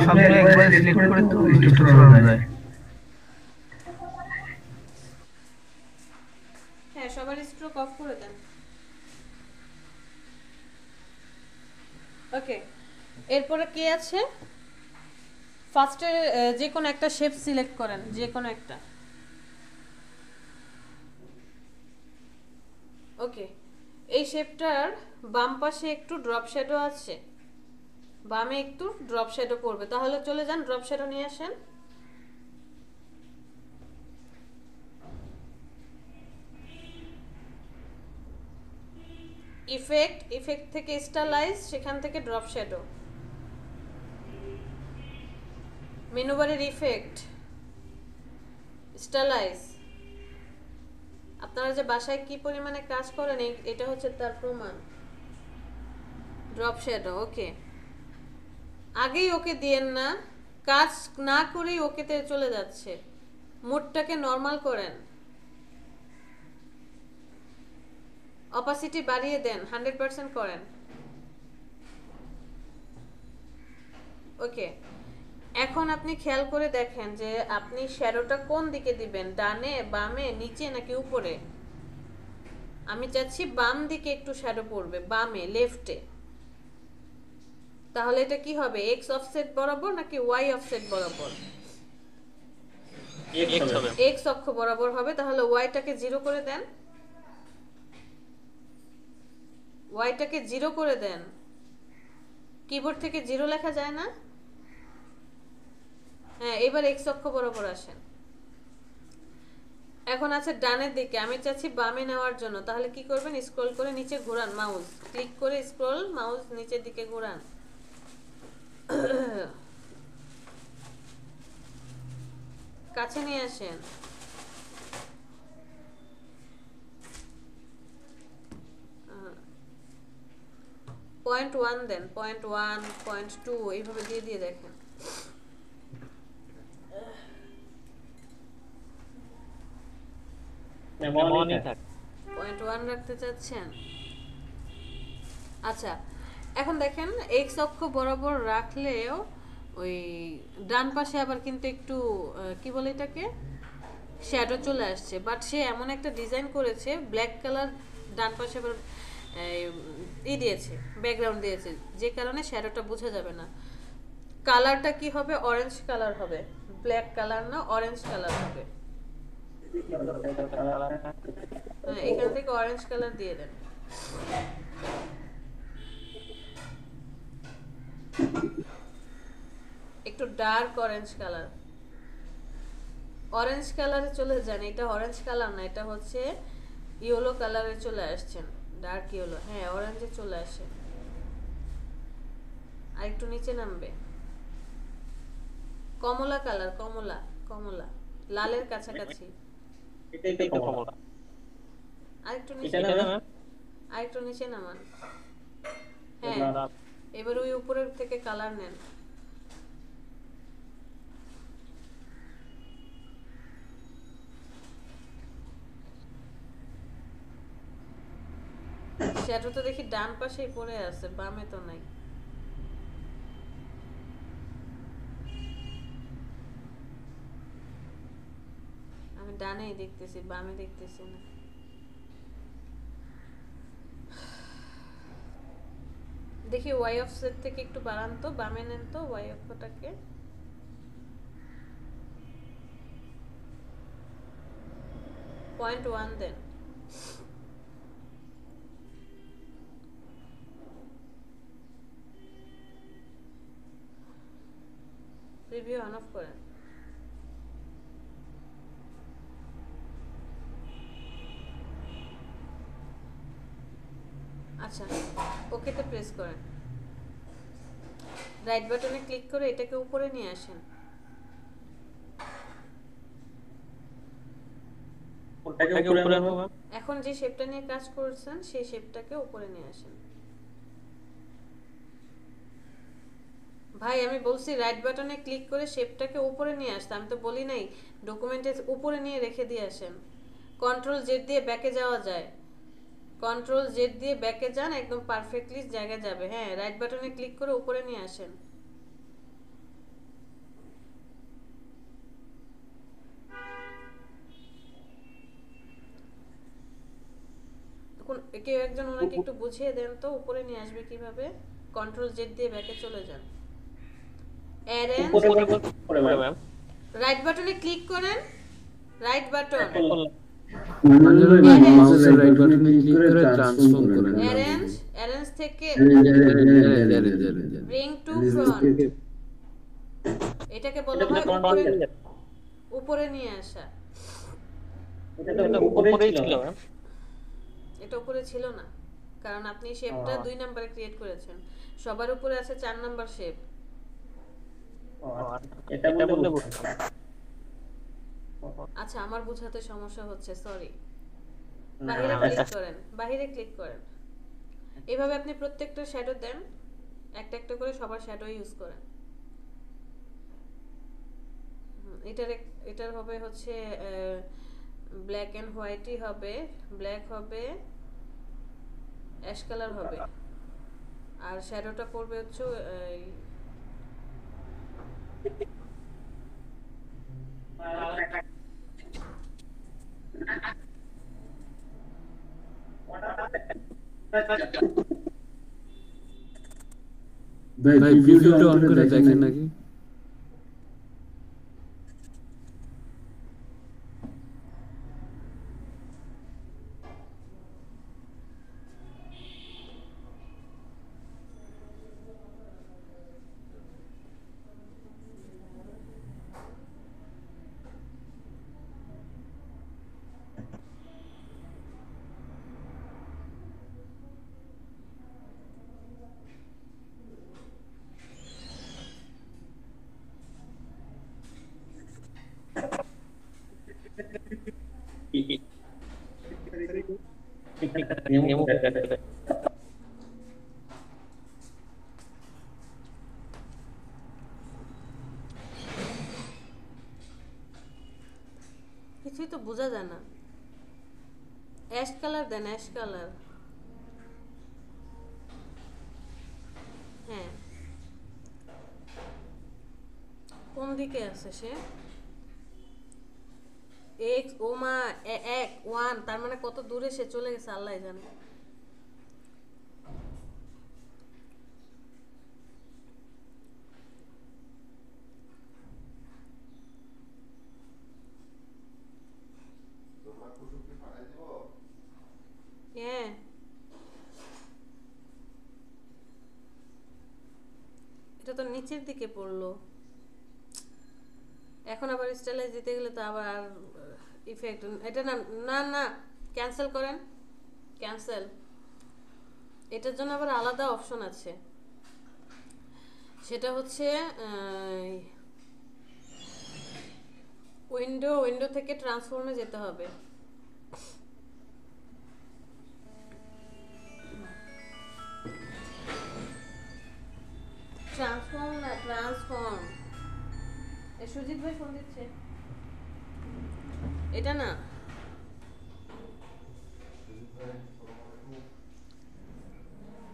সামনে একবার সিলেক্ট করে তো স্ট্রাকচার করা যায়। হ্যাঁ, সবার স্ট্রোক অফ করে দেন। ওকে, এরপরে কি আছে? ফার্স্টে যে কোনো একটা শেপ সিলেক্ট করেন, যে কোনো একটা। ওকে, এই শেপটার বাম পাশে একটু ড্রপ শ্যাডো আছে, বামে একটু ড্রপ শ্যাডো করবে। তাহলে চলে যান, ড্রপ শ্যাডো নিয়ে আসেন। ইফেক্ট থেকে স্টাইলাইজ, সেখান থেকে ড্রপ শ্যাডো। মেনু বারের ইফেক্ট, স্টাইলাইজ। আপনারা যে বাসায় কি পরিমাণে কাজ করেন এটা হচ্ছে তার প্রমাণ। ড্রপ শ্যাডো, ওকে। আগেই ওকে দিয়েন না, কাজ না করেই ওকেতে চলে যাচ্ছে। মুডটাকে নরমাল করেন, অপাসিটি বাড়িয়ে দেন, 100% করেন। ওকে, এখন আপনি খেয়াল করে দেখেন যে আপনি শ্যাডোটা কোন দিকে দিবেন, ডানে বামে নিচে নাকি উপরে। আমি চাচ্ছি বাম দিকে একটু শ্যাডো পড়বে, বামে, লেফটে। তাহলে এটা কি হবে, এক্স অফসেট বরাবর নাকি ওয়াই অফসেট বরাবর? এক্স অক্ষ বরাবর হবে। তাহলে ওয়াইটাকে 0 করে দেন, ওয়াইটাকে 0 করে দেন। কিবোর্ড থেকে 0 লেখা যায় না? হ্যাঁ, এবার এক্স অক্ষ বরাবর আসেন। এখন আছে ডানের দিকে, আমি চাচ্ছি বামে নেওয়ার জন্য। তাহলে কি করবেন, স্ক্রল করে নিচে ঘোরান, মাউস ক্লিক করে স্ক্রল, মাউস নিচের দিকে ঘোরান। কাছে নিয়ে আসেন। পয়েন্ট 1 দেন, পয়েন্ট 1, পয়েন্ট 2 এইভাবে দিয়ে দিয়ে দেখেন। পয়েন্ট 1 রাখতে চাচ্ছেন? আচ্ছা, এখন দেখেন এক্স অক্ষ বরাবর রাখলেও ওই ডান পাশে আবার কিন্তু একটু কি বলে এটাকে, শ্যাডো চলে আসছে। বাট সে এমন একটা ডিজাইন করেছে, ব্ল্যাক কালার ডান পাশে আবার দিয়েছে, ব্যাকগ্রাউন্ড দিয়েছে, যে কারণে শ্যাডোটা বোঝা যাবে না। কালারটা কি হবে, অরেঞ্জ কালার হবে, ব্ল্যাক কালার না, অরেঞ্জ কালার হবে। হ্যাঁ, এখান থেকে অরেঞ্জ কালার দিয়ে দেন। একটু ডার্ক অরেঞ্জ কালার, অরেঞ্জ কালারে চলে যান। এটা অরেঞ্জ কালার না, এটা হচ্ছে ইয়েলো কালারে চলে আসছেন, ডার্ক ইয়েলো। হ্যাঁ, অরেঞ্জে চলে আসে। আর একটু নিচে নামবে, কমলা কালার, কমলা, কমলা, লালের কাছাকাছি। আরেকটু নিচে, আরেকটু নিচে নামান। হ্যাঁ, এবার ওই উপরের থেকে কালার নেন। শ্যাডো তো দেখি ডান পাশেই পড়ে আছে, বামে তো নাই। আমি ডানেই দেখতেছি, বামে দেখতেছি না। দেখি ওয়াই অফসেট থেকে একটু বাড়ান তো, বামে নেন তো ওয়াই অক্ষটাকে। পয়েন্ট 1 দেন। প্রিভিউ অন অফ করেন। আচ্ছা, ওকেতে প্রেস করেন। রাইট বাটনে ক্লিক করে এটাকে উপরে নিয়ে আসেন। এখন যে শেপটা নিয়ে কাজ করছেন সেই শেপটাকে উপরে নিয়ে আসেন। ভাই, আমি বলছি রাইট বাটনে ক্লিক করে শেপটাকে উপরে নিয়ে আসতে। আমি তো বলি নাই ডকুমেন্টের উপরে নিয়ে রেখে দিয়ে আসেন। কন্ট্রোল জেড দিয়ে ব্যাকে যাওয়া যায়, কন্ট্রোল জেড দিয়ে ব্যাকে যান, একদম পারফেক্টলি জায়গায় যাবে। হ্যাঁ, রাইট বাটনে ক্লিক করে উপরে নিয়ে আসেন। কেউ একজন ওনাকে একটু বুঝিয়ে দেন তো উপরে নিয়ে আসবে কিভাবে। কন্ট্রোল জেড দিয়ে ব্যাকে চলে যান, অ্যারেঞ্জ, রাইট বাটনে ক্লিক করেন, রাইট বাটন, মাউসের রাইট বাটনে ক্লিক করে ট্রান্সফর্ম করেন। অ্যারেঞ্জ, অ্যারেঞ্জ থেকে ব্রিং টু ফ্রন্ট, এটাকে বলা হয় উপরে, উপরে নিয়ে আসা। এটা উপরে ছিল না, কারণ আপনি শেপটা 2 নম্বরে ক্রিয়েট করেছেন। সবার উপরে আছে 4 নাম্বার শেপ। আচ্ছা, আমার বোঝাতে সমস্যা হচ্ছে, সরি। বাহিরে ক্লিক করেন, বাহিরে ক্লিক করেন। এইভাবে আপনি প্রত্যেকটা শ্যাডো দেন, একটা একটা করে সবার শ্যাডো ইউজ করেন। এটার হবে হচ্ছে ব্ল্যাক এন্ড হোয়াইটই হবে, ব্ল্যাক হবে, অ্যাশ কালার হবে, আর শ্যাডোটা পড়বে হচ্ছে ভাই প্রিভিউটা অন করে দেখেন নাকি? কিছুই তো বোঝা যায় না। অ্যাশ কালার দেন, অ্যাশ কালার। হ্যাঁ, কোন দিকে আছে সে? এক্স, ও মা, এক ওয়ান, তার মানে কত দূরে সে চলে গেছে আল্লাহ জানে। হ্যাঁ, এটা তো নিচের দিকে পড়লো। এখন আবার স্টাইলাইজ দিতে গেলে তো আবার ইফেক্ট, এটা না না না, ক্যান্সেল করেন, ক্যান্সেল। এটার জন্য আবার আলাদা অপশন আছে, সেটা হচ্ছে উইন্ডো থেকে ট্রান্সফর্মে যেতে হবে। ট্রান্সফর্ম না, ট্রান্সফর্ম। সুজিত ভাই ফোন দিচ্ছে, এটা না।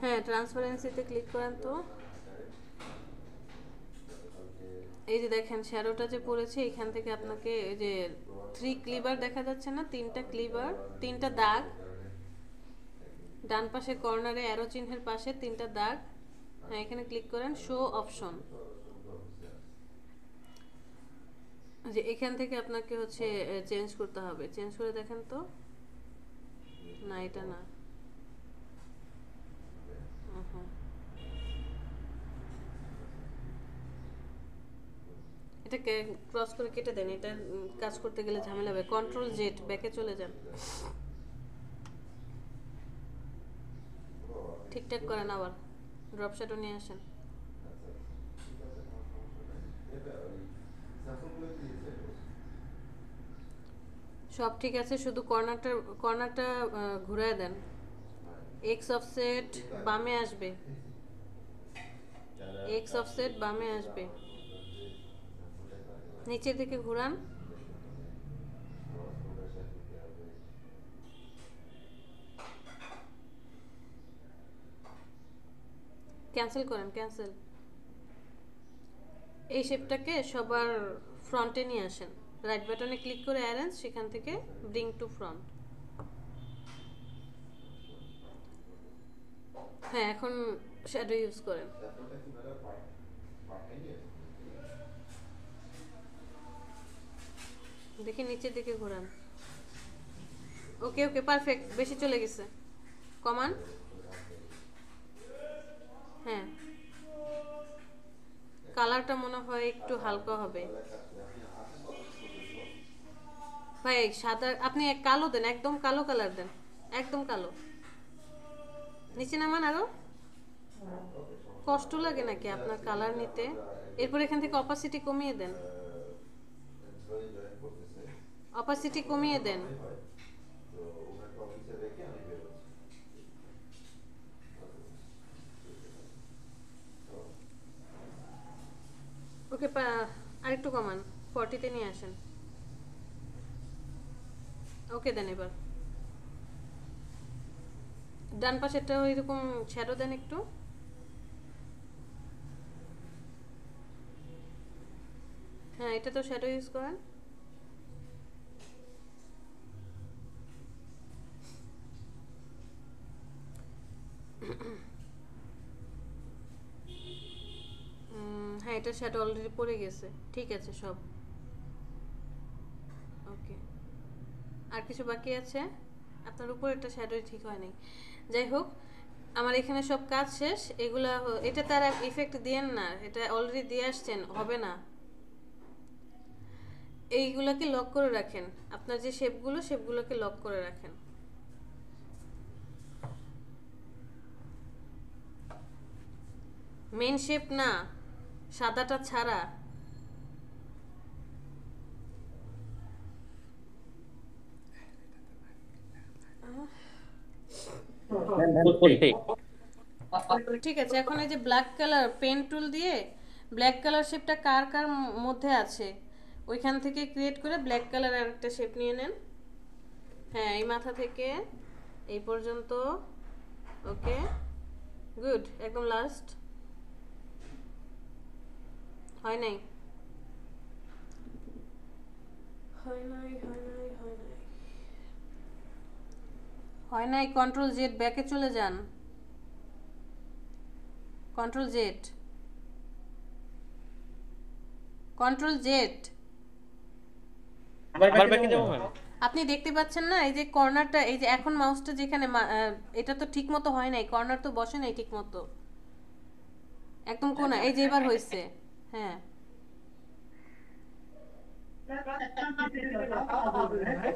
হ্যাঁ, ট্রান্সপারেন্সিতে ক্লিক করেন তো। এই যে দেখেন শ্যাডোটা যে পড়েছে, এখান থেকে আপনাকে এই যে 3 ক্লিবার দেখা যাচ্ছে না, 3টা ক্লিবার, 3টা দাগ, ডান পাশে কর্নারে অ্যারো চিহ্নের পাশে 3টা দাগ। হ্যাঁ, এখানে ক্লিক করেন, শো অপশন। যে এখান থেকে আপনাকে হচ্ছে চেঞ্জ করতে হবে, চেঞ্জ করে দেখেন তো। না, এটা না। এটাকে ক্রস করে কেটে দেন, এটা কাজ করতে গেলে ঝামেলা হবে। কন্ট্রোল জেড, ব্যাকে চলে যান, ঠিকঠাক করেন, আবার ড্রপ শ্যাডো নিয়ে আসেন। সব ঠিক আছে, শুধু কর্নারটা ঘুরায় দেন। এক্স অফসেট বামে আসবে, এক্স অফসেট বামে আসবে, নিচের দিকে ঘুরান। ক্যান্সেল করেন, ক্যান্সেল। এই শেপটাকে সবার ফ্রন্টে নিয়ে আসেন, রাইট বাটনে ক্লিক করে অ্যারেঞ্জ, সেখান থেকে ব্রিং টু ফ্রন্ট। হ্যাঁ, এখন শ্যাডো ইউজ করেন। দেখি নিচের দিকে ঘোরান। ওকে ওকে, পারফেক্ট, বেশি চলে গেছে, কমান। হ্যাঁ, কালারটা মনে হয় একটু হালকা হবে ভাই। সাদা আপনি কালো দেন, একদম কালো কালার দেন, একদম কালো। নিচে নামান আরো। কষ্ট লাগে নাকি আপনার কালার নিতে? এরপর এখান থেকে অপাসিটি কমিয়ে দেন, অপাসিটি কমিয়ে দেন। ওকে, আরেকটু কমান, 40-তে নিয়ে আসেন। ওকে দেন। এবার ডান পাশেরটাও এরকম শ্যাডো দেন একটু। হ্যাঁ, এটা তো শ্যাডো ইউজ করেন। এটা শ্যাডো অলরেডি পড়ে গেছে, ঠিক আছে সব ওকে। আর কিছু বাকি আছে? আপনার উপর একটা শ্যাডোই ঠিক হয় নাই। যাই হোক, আমার এখানে সব কাজ শেষ। এগুলা এটা তার ইফেক্ট দিয়েন না, এটা অলরেডি দিয়ে আসছেন, হবে না। এইগুলাকে লক করে রাখেন, আপনার যে শেপগুলোকে লক করে রাখেন। মেন শেপ না, সাদাটা ছাড়া। ঠিক আছে, এখন এই যে ব্ল্যাক কালার পেন টুল দিয়ে ব্ল্যাক কালার শেপটা কার কার মধ্যে আছে ওইখান থেকে ক্রিয়েট করে ব্ল্যাক কালার আর একটা শেপ নিয়ে নেন। হ্যাঁ, এই মাথা থেকে এই পর্যন্ত। ওকে, গুড, একদম লাস্ট। হয় নাই, হয় নাই। কন্ট্রোল জেড ব্যাকে চলে যান, কন্ট্রোল জেড, কন্ট্রোল জেড। আবার ব্যাকে যাবো ম্যাম? আপনি দেখতে পাচ্ছেন না এই যে কর্নারটা, এই যে এখন মাউসটা যেখানে এটা তো ঠিক মতো হয় নাই, কর্নার তো বসে নাই ঠিক মতো, একদম কোনা। এই যে এবার হয়েছে, হ্যাঁ।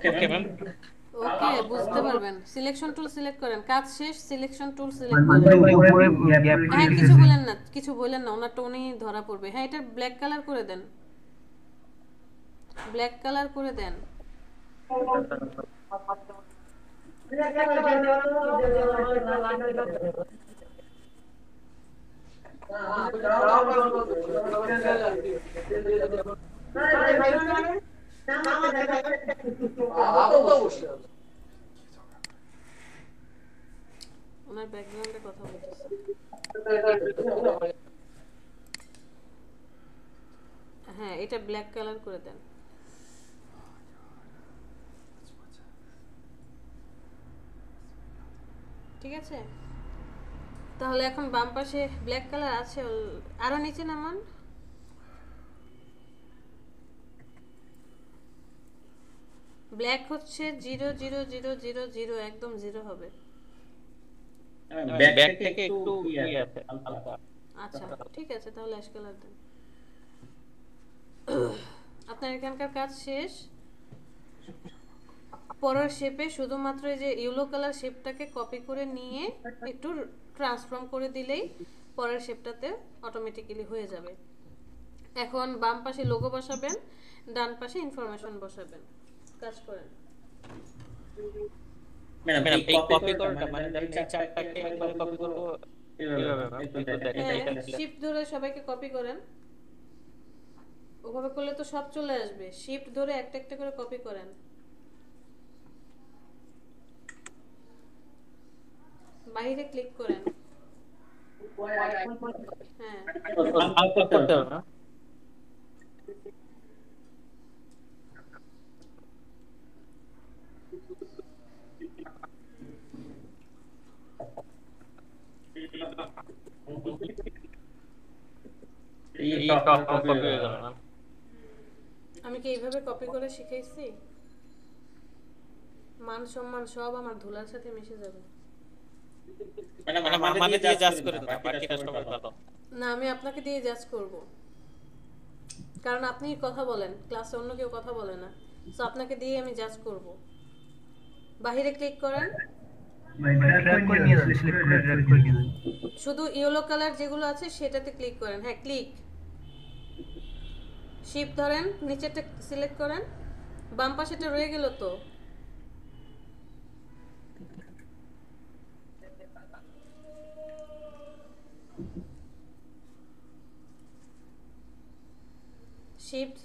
Okay ma'am. ওকে, বুঝতে পারবেন। সিলেকশন টুল সিলেক্ট করেন, কাজ শেষ। সিলেকশন টুল সিলেক্ট করেন। হ্যাঁ, কিছু বলেন না, ওনার টোনেই ধরা পড়বে। হ্যাঁ, এটা ব্ল্যাক কালার করে দেন, ব্ল্যাক কালার করে দেন। ওনার ব্যাকগ্রাউন্ডে কথা বলতেছে। হ্যাঁ, এটা ব্ল্যাক কালার করে দেন। ঠিক আছে, তাহলে এখন বাম পাশে ব্ল্যাক কালার আছে, আরো নিচে নামান। ব্ল্যাক হচ্ছে 0 0 0 0 0, একদম 0 হবে। ব্যাক থেকে একটু ইয়ে আছে হালকা। আচ্ছা, ঠিক আছে, তাহলে অ্যাশ কালার দেন। আপনার এখানকার কাজ শেষ। পরের শেপে শুধুমাত্র এই যে ইয়েলো কালার শেপটাকে কপি করে নিয়ে একটু ট্রান্সফর্ম করে দিলেই পরের শেপটাতে অটোমেটিক্যালি হয়ে যাবে। এখন বাম পাশে লোগো বসাবেন, ডান পাশে ইনফরমেশন বসাবেন। কাজ করেন। ম্যাডাম এই কপি করাটা মানে এই চারটাকে একবার কপি করব কিভাবে ম্যাম? একটু দেখেন। শিফট ধরে সবাইকে কপি করেন। ওভাবে করলে তো সব চলে আসবে। শিফট ধরে একটা একটা করে কপি করেন। বাইরে ক্লিক করেন। হ্যাঁ, আউটপুট করতে হবে না? এই টপ কপি হয়ে যাবে না? আমি কি এইভাবে কপি করে শিখাইছি? মান সম্মান সব আমার ধুলার সাথে মিশে যাবে। মানে দিয়ে জাজ করে দাও, বাকিটা সবার ভালো। না, আমি আপনাকে দিয়ে জাজ করব, কারণ আপনি কথা বলেন, ক্লাসে অন্য কেউ কথা বলে না, সো আপনাকে দিয়ে আমি জাজ করব। বাইরে ক্লিক করেন, শুধু ইয়েলো কালার যেগুলো আছে সেটাতে ক্লিক করেন। হ্যাঁ, ক্লিক। শিফট ধরেন, নিচেরটা সিলেক্ট করেন। বাম পাশেটা রয়ে গেল তো। শিফট।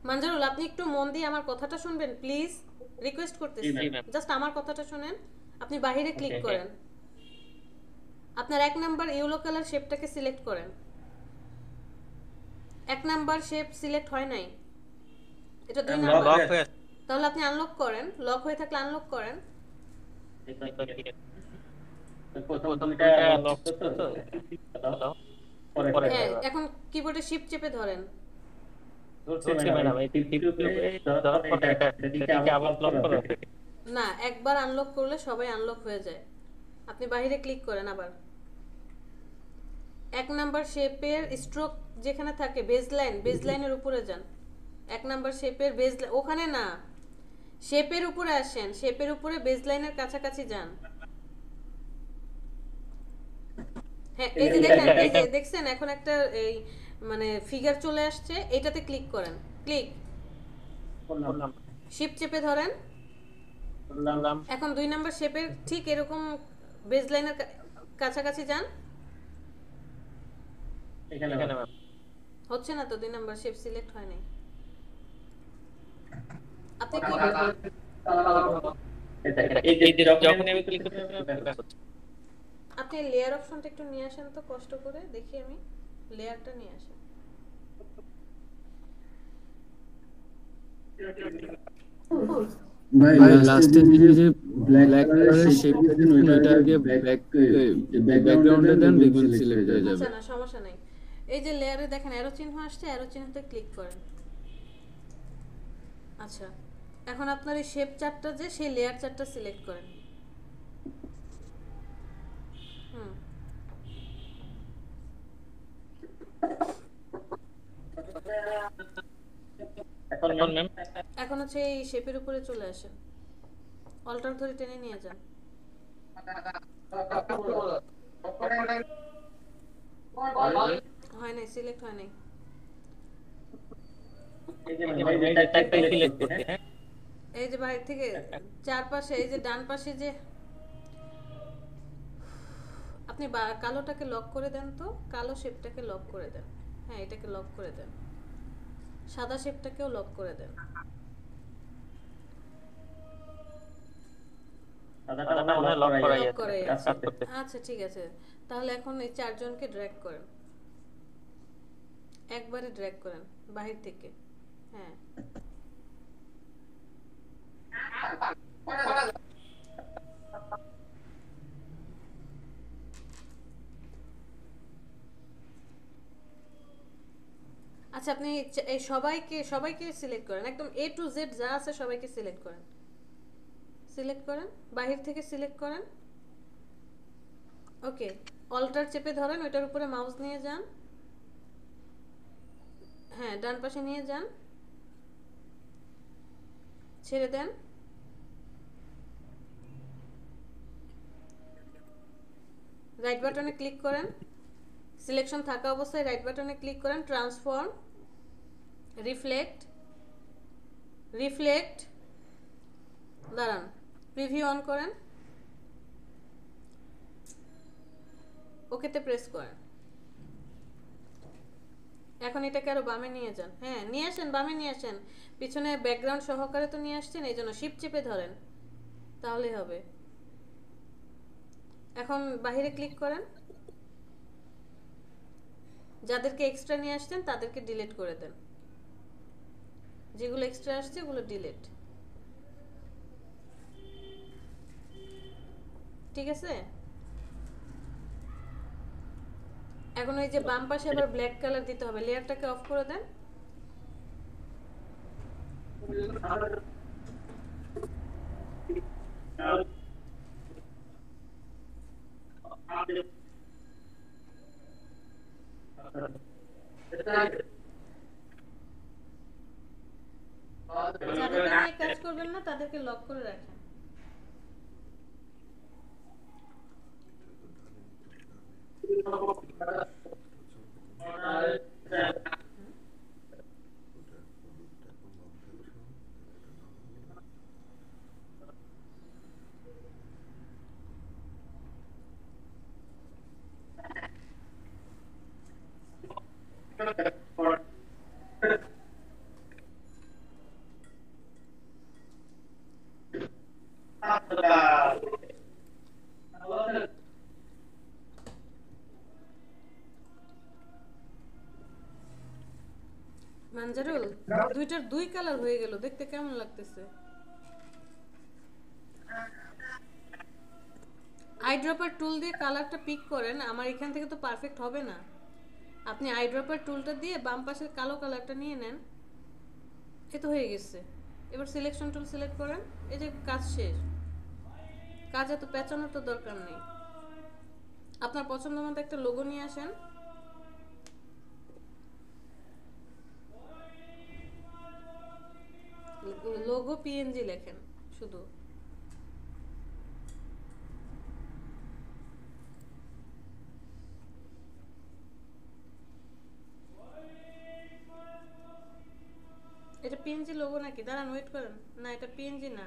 মানজারুল, আপনি একটু মন দিয়ে আমার কথাটা শুনবেন প্লিজ, রিকোয়েস্ট করতেছি। জাস্ট আমার কথাটা শুনেন। আপনি বাইরে ক্লিক করেন, আপনার 1 নাম্বার ইয়েলো কালার শেপটাকে সিলেক্ট করেন। 1 নাম্বার শেপ সিলেক্ট হয় নাই, এটা 2 নাম্বার। লক হয়ে তাহলে আপনি আনলক করেন, লক হয়ে থাকলে আনলক করেন। প্রথমটা লক করতে হ্যালো পরে হ্যাঁ এখন কিবোর্ডে শিফট চেপে ধরেন। ধরছি ম্যাডাম, এই টিপে ধরার পরে এটা কি আবার লক করা আছে? না, একবার আনলক করলে সবাই আনলক হয়ে যায়। আপনি বাইরে ক্লিক করেন আবার। 1 নাম্বার শেপের স্ট্রোক যেখানে থাকে বেজলাইনের উপরে যান। 1 নাম্বার শেপের বেজলাইন ওখানে না, শেপের উপরে আসেন, শেপের উপরে বেজলাইনের কাছাকাছি যান। হ্যাঁ এই যে দেখেন, এই যে দেখছেন এখন একটা এই মানে ফিগার চলে আসছে, এটাতে ক্লিক করেন। ক্লিক, করলাম শিফট চেপে ধরেন। করলাম এখন 2 নাম্বার শেপের ঠিক এরকম বেজলাইনের কাছাকাছি যান। এখানে ম্যাম হচ্ছে না তো, 2 নাম্বার শেপ সিলেক্ট হয় নাই। আপনি কি এই যে যখন আমি ক্লিক করতে আপনি লেয়ার অপশনটা একটু নিয়ে আসেন তো, কষ্ট করে দেখি আমি। লেয়ারটা নিয়ে আসেন। ভাই লাস্টে যে ব্ল্যাক কালারের শেপটা দিন ওইটা আগে ব্যাকগ্রাউন্ডে দেন, দেখবেন সিলেক্ট হয়ে যাবে। আচ্ছা না, সমস্যা নাই। এই যে লেয়ারে দেখেন অ্যারো চিহ্ন আসছে, অ্যারো চিহ্নতে ক্লিক করেন। আচ্ছা, এখন আপনার এই শেপ চার্টটা যে সেই লেয়ার চার্টটা সিলেক্ট করেন। হুম, এখন ম্যাম এখন হচ্ছে এই শেপের উপরে চলে আসেন, অল্টার ধরে টেনে নিয়ে যান। হয় নাই, সিলেক্ট হয় নাই। এই যে টাইপটাই সিলেক্ট করছি। হ্যাঁ এই যে বাইরে থেকে চারপাশে, এই যে ডান পাশে যে আপনি কালোটাকে লক করে দেন তো, কালো শেপটাকে লক করে দেন। হ্যাঁ এটাকে লক করে দেন, সাদা শেপটাকেও লক করে দেন। দাদাটা মনে হয় লক করাই লক আছে, করাই কাজ আছে। করতে। আচ্ছা ঠিক আছে, তাহলে এখন এই চারজনকে ড্র্যাগ করেন, একবারে ড্র্যাগ করেন বাহির থেকে। হ্যাঁ আচ্ছা, আপনি এই সবাইকে সিলেক্ট করেন, একদম A to Z যা আছে সবাইকে সিলেক্ট করেন। সিলেক্ট করেন, বাহির থেকে সিলেক্ট করেন। ওকে, অল্টার চেপে ধরেন, ওইটার উপরে মাউস নিয়ে যান। হ্যাঁ ডান পাশে নিয়ে যান, ছেড়ে দেন। রাইট বাটনে ক্লিক করেন, সিলেকশন থাকা অবস্থায় রাইট বাটনে ক্লিক করেন, ট্রান্সফর্ম, রিফ্লেক্ট, দাঁড়ান, প্রিভিউ অন করেন, ওকেতে প্রেস করেন। এখন এটাকে আরো বামে নিয়ে যান। হ্যাঁ নিয়ে আসেন, বামে নিয়ে আসেন, পিছনে ব্যাকগ্রাউন্ড সহকারে তো নিয়ে আসছেন, এই জন্য শিফট চেপে ধরেন, তাহলেই হবে। এখন বাহিরে ক্লিক করেন, যাদেরকে এক্সট্রা নিয়ে আসছেন তাদেরকে ডিলিট করে দেন, যেগুলো এক্সট্রা আসছে ওগুলো ডিলিট। ঠিক আছে, এখন ওই যে বাম পাশে আবার ব্ল্যাক কালার দিতে হবে, লেয়ারটাকে অফ করে দেন। যাদেরকে নিয়ে কাজ করবেন না তাদেরকে লক করে রাখেন। মানজারুল, দুইটার দুই কালার হয়ে গেল, দেখতে কেমন লাগতেছে? আই ড্রপার টুল দিয়ে কালারটা পিক করেন, আমার এখান থেকে তো পারফেক্ট হবে না। আপনি আইড্রপার টুলটা দিয়ে বাম পাশের কালো কালারটা নিয়ে নেন। এ তো হয়ে গেছে। এবার সিলেকশন টুল সিলেক্ট করেন। এই যে কাজ শেষ। কাজ এত পেঁচানোর তো দরকার নেই। আপনার পছন্দ মতো একটা লোগো নিয়ে আসেন। লোগো পিএনজি লেখেন শুধু। এটা পিএনজি লোগো নাকি? দাঁড়ান, ওয়েট করেন। না, এটা পিএনজি না।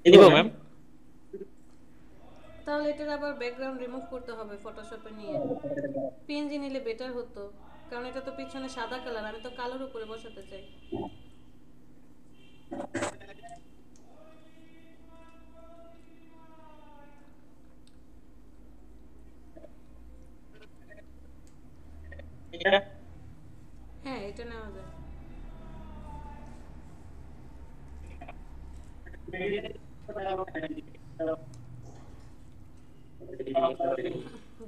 দিব ম্যাম। তাহলে এটার আবার ব্যাকগ্রাউন্ড রিমুভ করতে হবে ফটোশপে নিয়ে। পিএনজি নিলে বেটার হতো, কারণ এটা তো পিছনে সাদা কালার, আমি তো কালোর উপরে বসাতে চাই। হ্যাঁ, এটা নেওয়া যায়।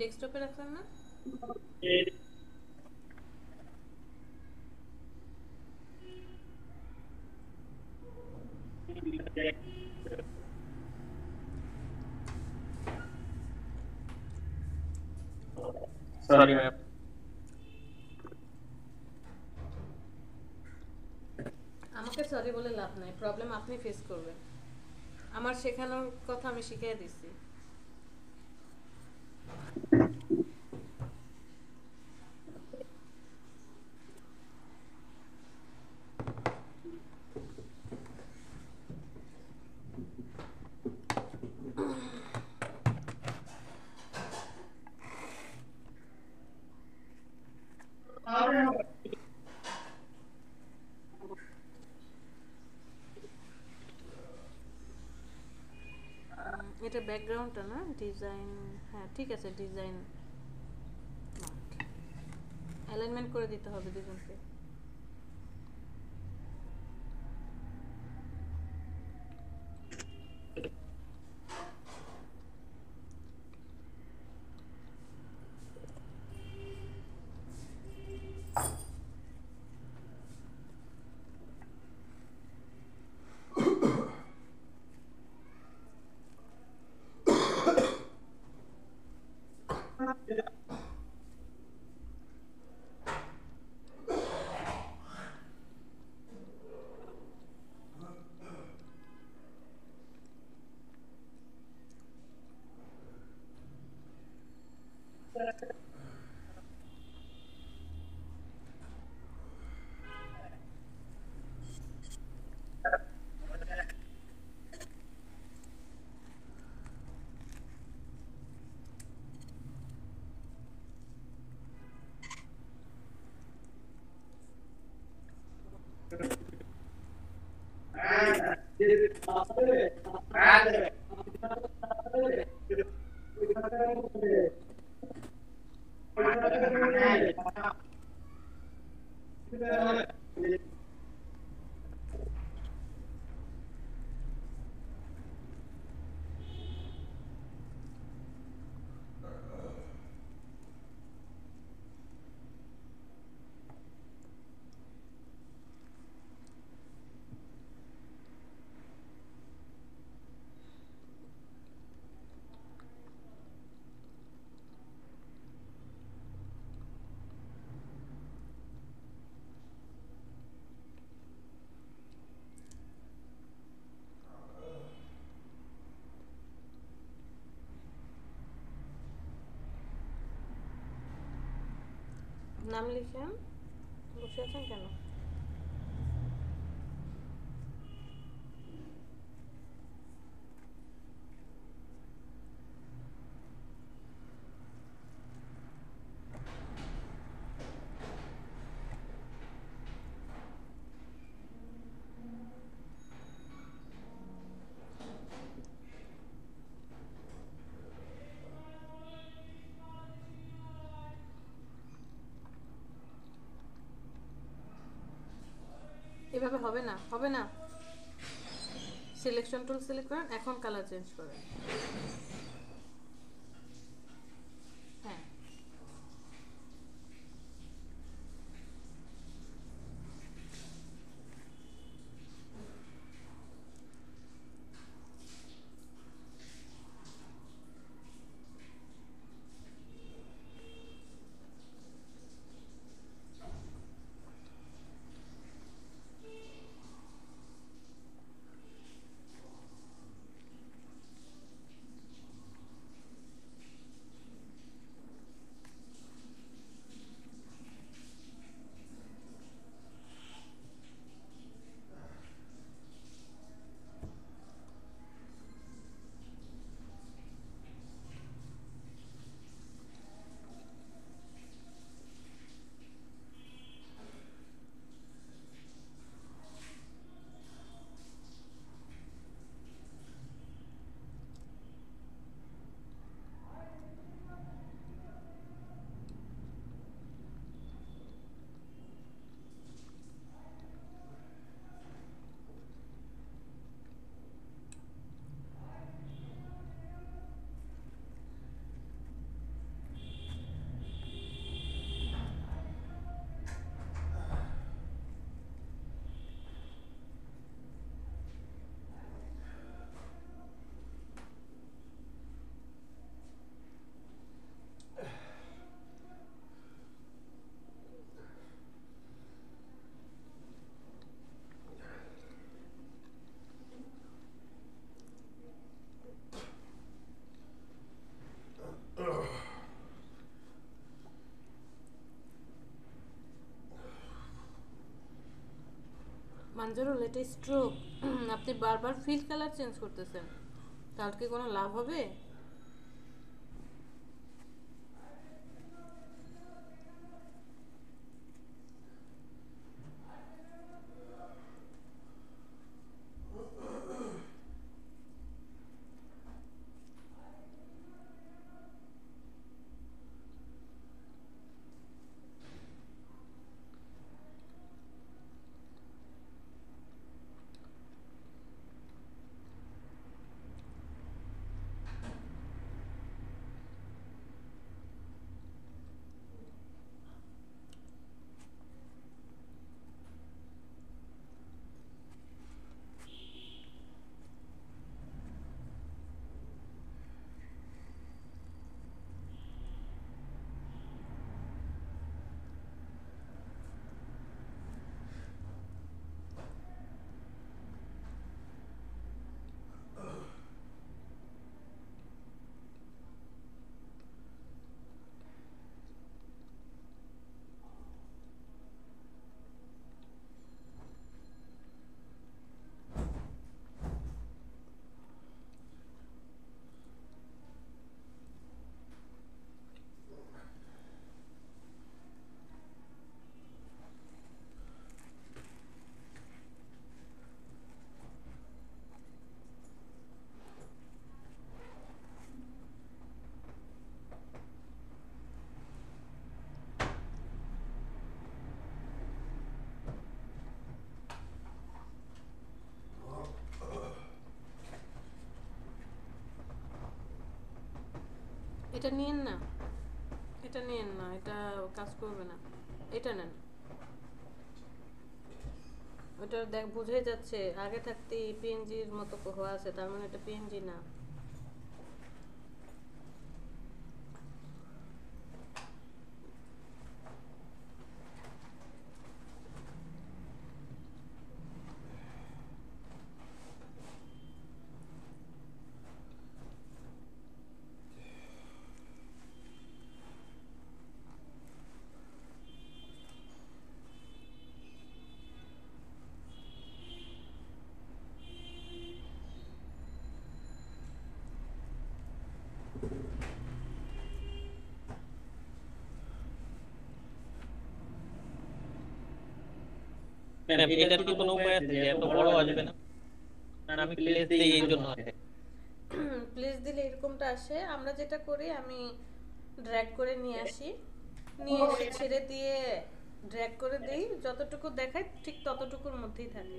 ডেস্কটপে রাখলাম না? Sorry ma'am. আমাকে সরি বলে লাভ নাই, প্রবলেম আপনি ফেস করবেন। আমার শেখানোর কথা আমি শিখিয়ে দিচ্ছি। এটা ব্যাকগ্রাউন্ডটা না, ডিজাইন। হ্যাঁ ঠিক আছে, ডিজাইন অ্যালাইনমেন্ট করে দিতে হবে দুজনকে। নাম লিখেন। বসে আছেন কেন? এভাবে হবে না, হবে না। সিলেকশন টুল সিলেক্ট করেন, এখন কালার চেঞ্জ করেন। হ্যাঁ, মানজারুল, এটা স্ট্রোক। আপনি বারবার ফিল কালার চেঞ্জ করতেছেন, তাহলে কি কোনো লাভ হবে? এটা নিয়েন না, এটা নিয়েন না, এটা কাজ করবে না। এটা নেন, ওটা দেখ বুঝে যাচ্ছে আগে থাকতে পিএনজির মতো হওয়া আছে, তার মানে এটা পিএনজি না। ম্যাম এটার কি কোনো উপায় আছে যে এত বড় আসবে না? কারণ আমি প্লেস দিই এই জন্য আছে। প্লেস দিলে এরকমটা আসে। আমরা যেটা করি, আমি ড্র্যাগ করে নিয়ে আসি, নিয়ে এসে ছেড়ে দিয়ে ড্র্যাগ করে দেই, যতটুকু দেখায় ঠিক ততটুকুর মধ্যেই থাকে।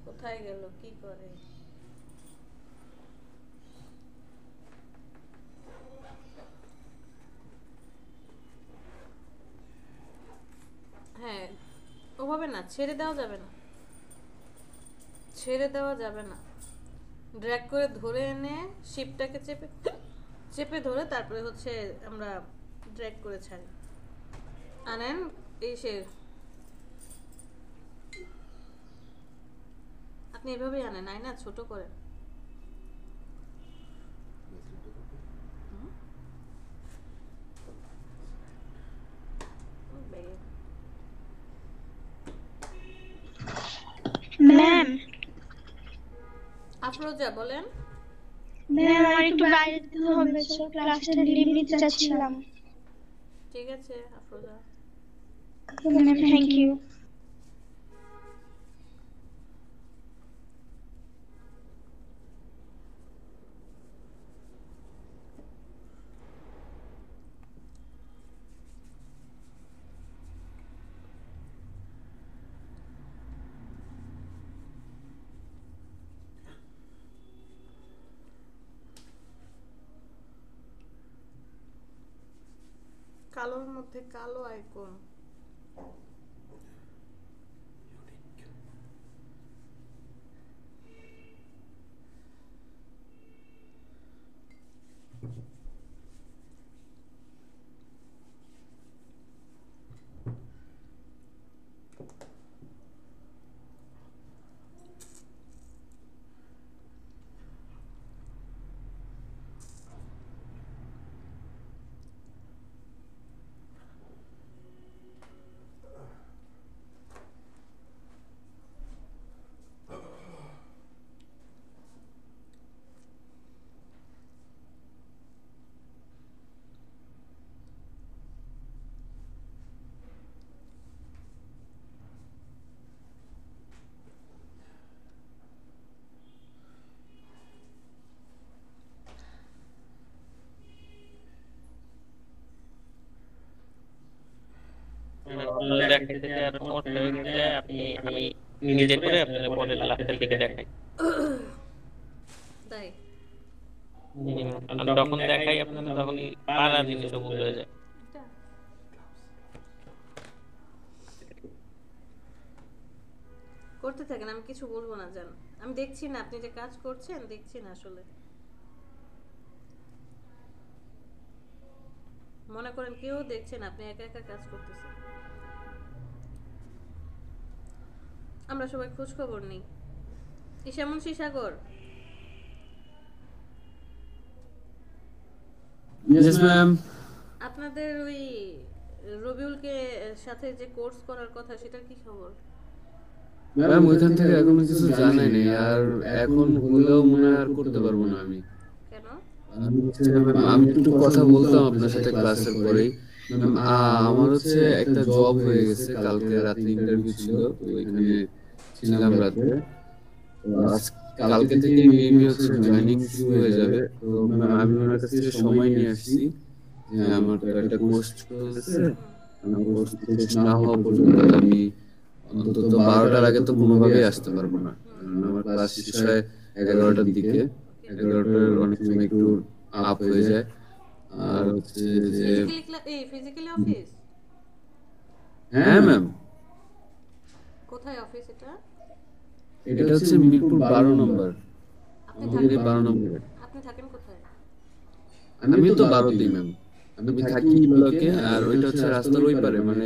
কোথায় গেল, কি করে? হ্যাঁ, ওভাবে না, ছেড়ে দেওয়া যাবে না, ছেড়ে দেওয়া যাবে না। ড্র্যাগ করে ধরে এনে শিপটাকে চেপে চেপে ধরে তারপরে হচ্ছে আমরা ড্র্যাগ করে ছাড়ি। আনেন এই সে, আপনি এভাবেই আনেন, আয় না ছোট করে। ম্যাম আফরোজা বলেন। ম্যাম আমার একটু বাইরে যেতে হবে, সো ক্লাসটা লিভ নিতে চাচ্ছিলাম। ঠিক আছে আফরোজা। Ma'am thank you. কালোর মধ্যে কালো আইকন। দেখাইতে আর সমস্যা হয়ে গেলে আমি নিজে করে আপনার পরে লাস্টের দিকে দেখাই। তাই যখন দেখাই আপনার তখন পারা জিনিসও ভুল হয়ে যায়। এটা করতে থাকেন, আমি কিছু বলবো না, জান আমি দেখছি না আপনি যে কাজ করছেন, দেখছি না আসলে। মনে করেন কেউ দেখছেন, আপনি একা একা কাজ করতেছেন। আমরা সবাই খোঁজ খবর নেই। ইসামন সাগর, ইয়েস ম্যাম। আপনাদের ওই রবিউলকে সাথে যে কোর্স করার কথা, সেটার কি খবর? ম্যাম ওইখান থেকে এখনো কিছু জানাই নেই, আর এখন হলেও মনে হয় আর করতে পারবো না আমি। কেন? আমি একটু কথা বলতাম আপনার সাথে ক্লাসের পরেই। ম্যাম আমার হচ্ছে একটা জব হয়ে গেছে, কালকে রাতে ইন্টারভিউ ছিল, তো ওইখানে ছিলাম রাতে। তো কালকে থেকে মেবি হচ্ছে জয়েনিং শুরু হয়ে যাবে। তো ম্যাম আমি ওনার কাছ থেকে সময় নিয়ে আসছি যে আমার তো একটা কোর্স চলতেছে, আমার কোর্স শেষ না হওয়া পর্যন্ত আমি অন্তত 12টার আগে তো কোনোভাবেই আসতে পারবো না, কারণ আমার ক্লাস শেষ হয় 11টার দিকে। 11টার অনেক সময় একটু আপ হয়ে যায়। আর হচ্ছে যে ফিজিক্যালি অফিস? হ্যাঁ ম্যাম, কোথায় অফিস এটা? এটা হচ্ছে মিরপুর 12 নম্বর। আপনি আমাদের থাকেন 12 নম্বরে। আপনি থাকেন কোথায়? আমি তো 12তেই ম্যাম, আমি থাকি ব্লকে। আর ওইটা হচ্ছে রাস্তার ওই পারে, মানে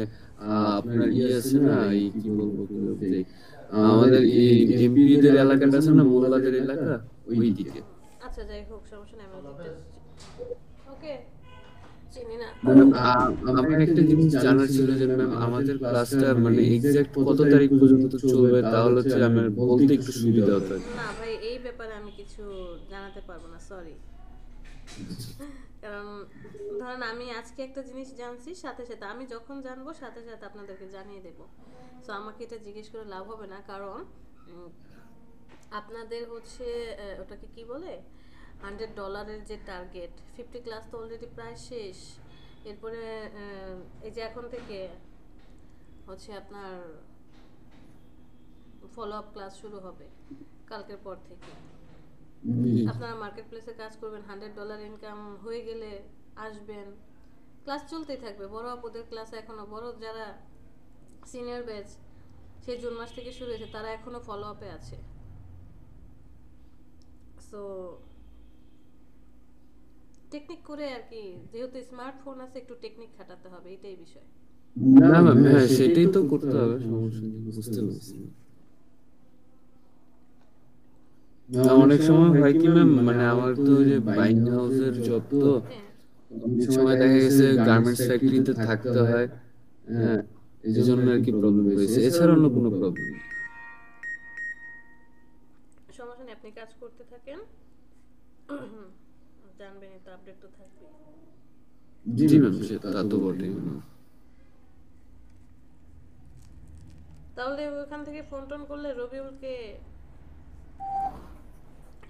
আপনার ইয়ে আছে না, এই কি বলবো যে আমাদের এই এমপিদের এলাকাটা আছে না, মোল্লাদের এলাকা, ওই দিকে। আচ্ছা যাই হোক, সমস্যা নেই, আমি দেখতে আসছি। ওকে, চিনি না। ম্যাম আমার একটা জিনিস জানার ছিল যে ম্যাম আমাদের ক্লাসটা মানে এক্সাক্ট কত তারিখ পর্যন্ত চলবে, তাহলে হচ্ছে আমার বলতে একটু সুবিধা হতো। না ভাই, এই ব্যাপারে আমি কিছু জানাতে পারবো না, সরি। কারণ ধরেন আমি আজকে একটা জিনিস জানছি, সাথে সাথে আমি যখন জানবো সাথে সাথে আপনাদেরকে জানিয়ে দেবো। সো আমাকে এটা জিজ্ঞেস করে লাভ হবে না, কারণ উম, আপনাদের হচ্ছে ওটাকে কি বলে, $100 যে টার্গেট, 50 ক্লাস তো অলরেডি প্রায় শেষ। এরপরে এই যে এখন থেকে হচ্ছে আপনার ফলো আপ ক্লাস শুরু হবে কালকের পর থেকে। আপনারা মার্কেট প্লেসে কাজ করবেন, $100 ইনকাম হয়ে গেলে আসবেন, ক্লাস চলতেই থাকবে। বড় আপুদের ক্লাস এখনো, বড় যারা সিনিয়র ব্যাচ সেই জুন মাস থেকে শুরু হয়েছে, তারা এখনো ফলো আপে আছে। সো টেকনিক করে আর কি, যেহেতু স্মার্টফোন আছে একটু টেকনিক খাটাতে হবে, এটাই বিষয়। না ম্যাম, হ্যাঁ সেটাই তো করতে হবে, সমস্যা নেই, বুঝতে পারছি। না, অনেক সময় হয় কি ম্যাম, মানে আমার তো ওই যে বাইং হাউসের জব তো, হ্যাঁ, অনেক সময় দেখা গেছে গার্মেন্টস ফ্যাক্টরিতে থাকতে হয়। হ্যাঁ, এই জন্য আর কি প্রবলেম হয়েছে, এছাড়া অন্য কোনো প্রবলেম নেই। সমস্যা নেই, আপনি কাজ করতে থাকেন, জানবেন তো, আপডেট তো থাকবে। জি ম্যাম, তা তো বটেই ম্যাম। তাহলে ওখান থেকে ফোন টোন করলে রবিউলকে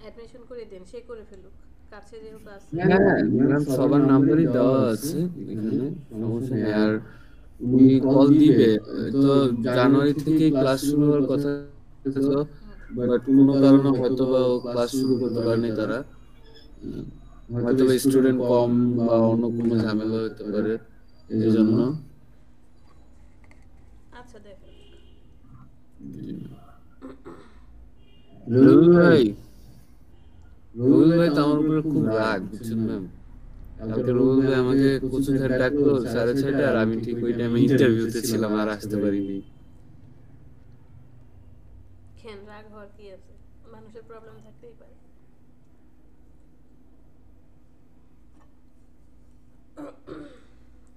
অ্যাডমিশন করে দিন, সে করে ফেলুক, কাছে যেহেতু আছে। হ্যাঁ ম্যাম, সবার নাম্বারই দেওয়া আছে এখানে, সমস্যা নেই। আর উনি কল দিবে, তো জানুয়ারি থেকে ক্লাস শুরু হওয়ার কথা ছিল, বাট কোনো কারণে হয়তো বা ক্লাস শুরু করতে পারেনি তারা। হয়তো বা স্টুডেন্ট কম বা অন্য কোনো ঝামেলা হতে পারে, এই জন্য। আচ্ছা দেখো, রবিউল ভাই, রবিউল ভাই তো আমার উপরে খুব রাগ, বুঝছেন ম্যাম। কালকে রবিউল ভাই আমাকে কোচিং স্যার ডাকলো 6:30, আর আমি ঠিক ওই টাইমে ইন্টারভিউতে ছিলাম, আর আসতে পারিনি। কেন রাগ হওয়ার কি আছে, মানুষের প্রবলেম থাকতেই পারে।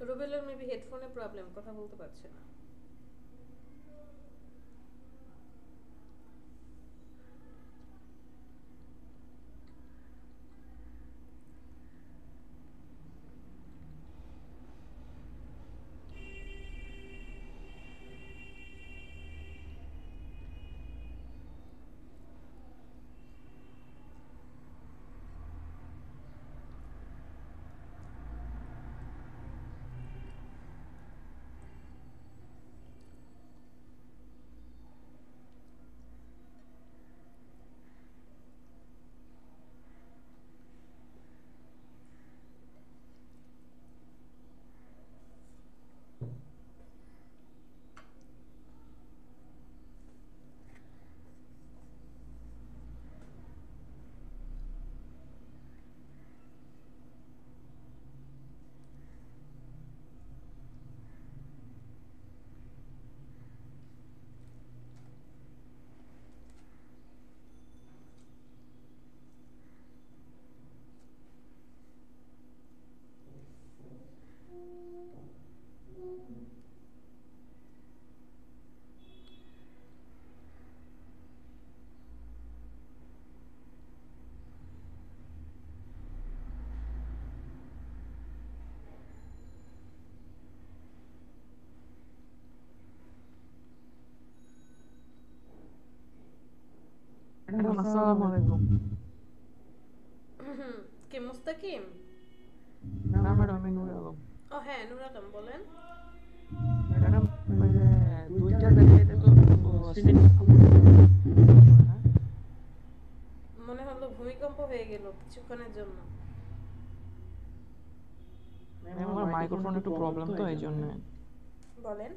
রুবেলের মেবি হেডফোনে প্রবলেম, কথা বলতে পারছে না। ম্যাডাম আসসালামু আলাইকুম। কে, মুস্তাকিম? না ম্যাডাম, আমি নুরে আলম। ও হ্যাঁ, নুর আলম বলেন। ম্যাডাম ওই যে দুইটা জায়গাতে তো সিলেক্ট না, মনে হলো ভূমিকম্প হয়ে গেল কিছুক্ষণের জন্য। ম্যাম আমার মাইক্রোফোন একটু প্রবলেম তো এই জন্য। বলেন।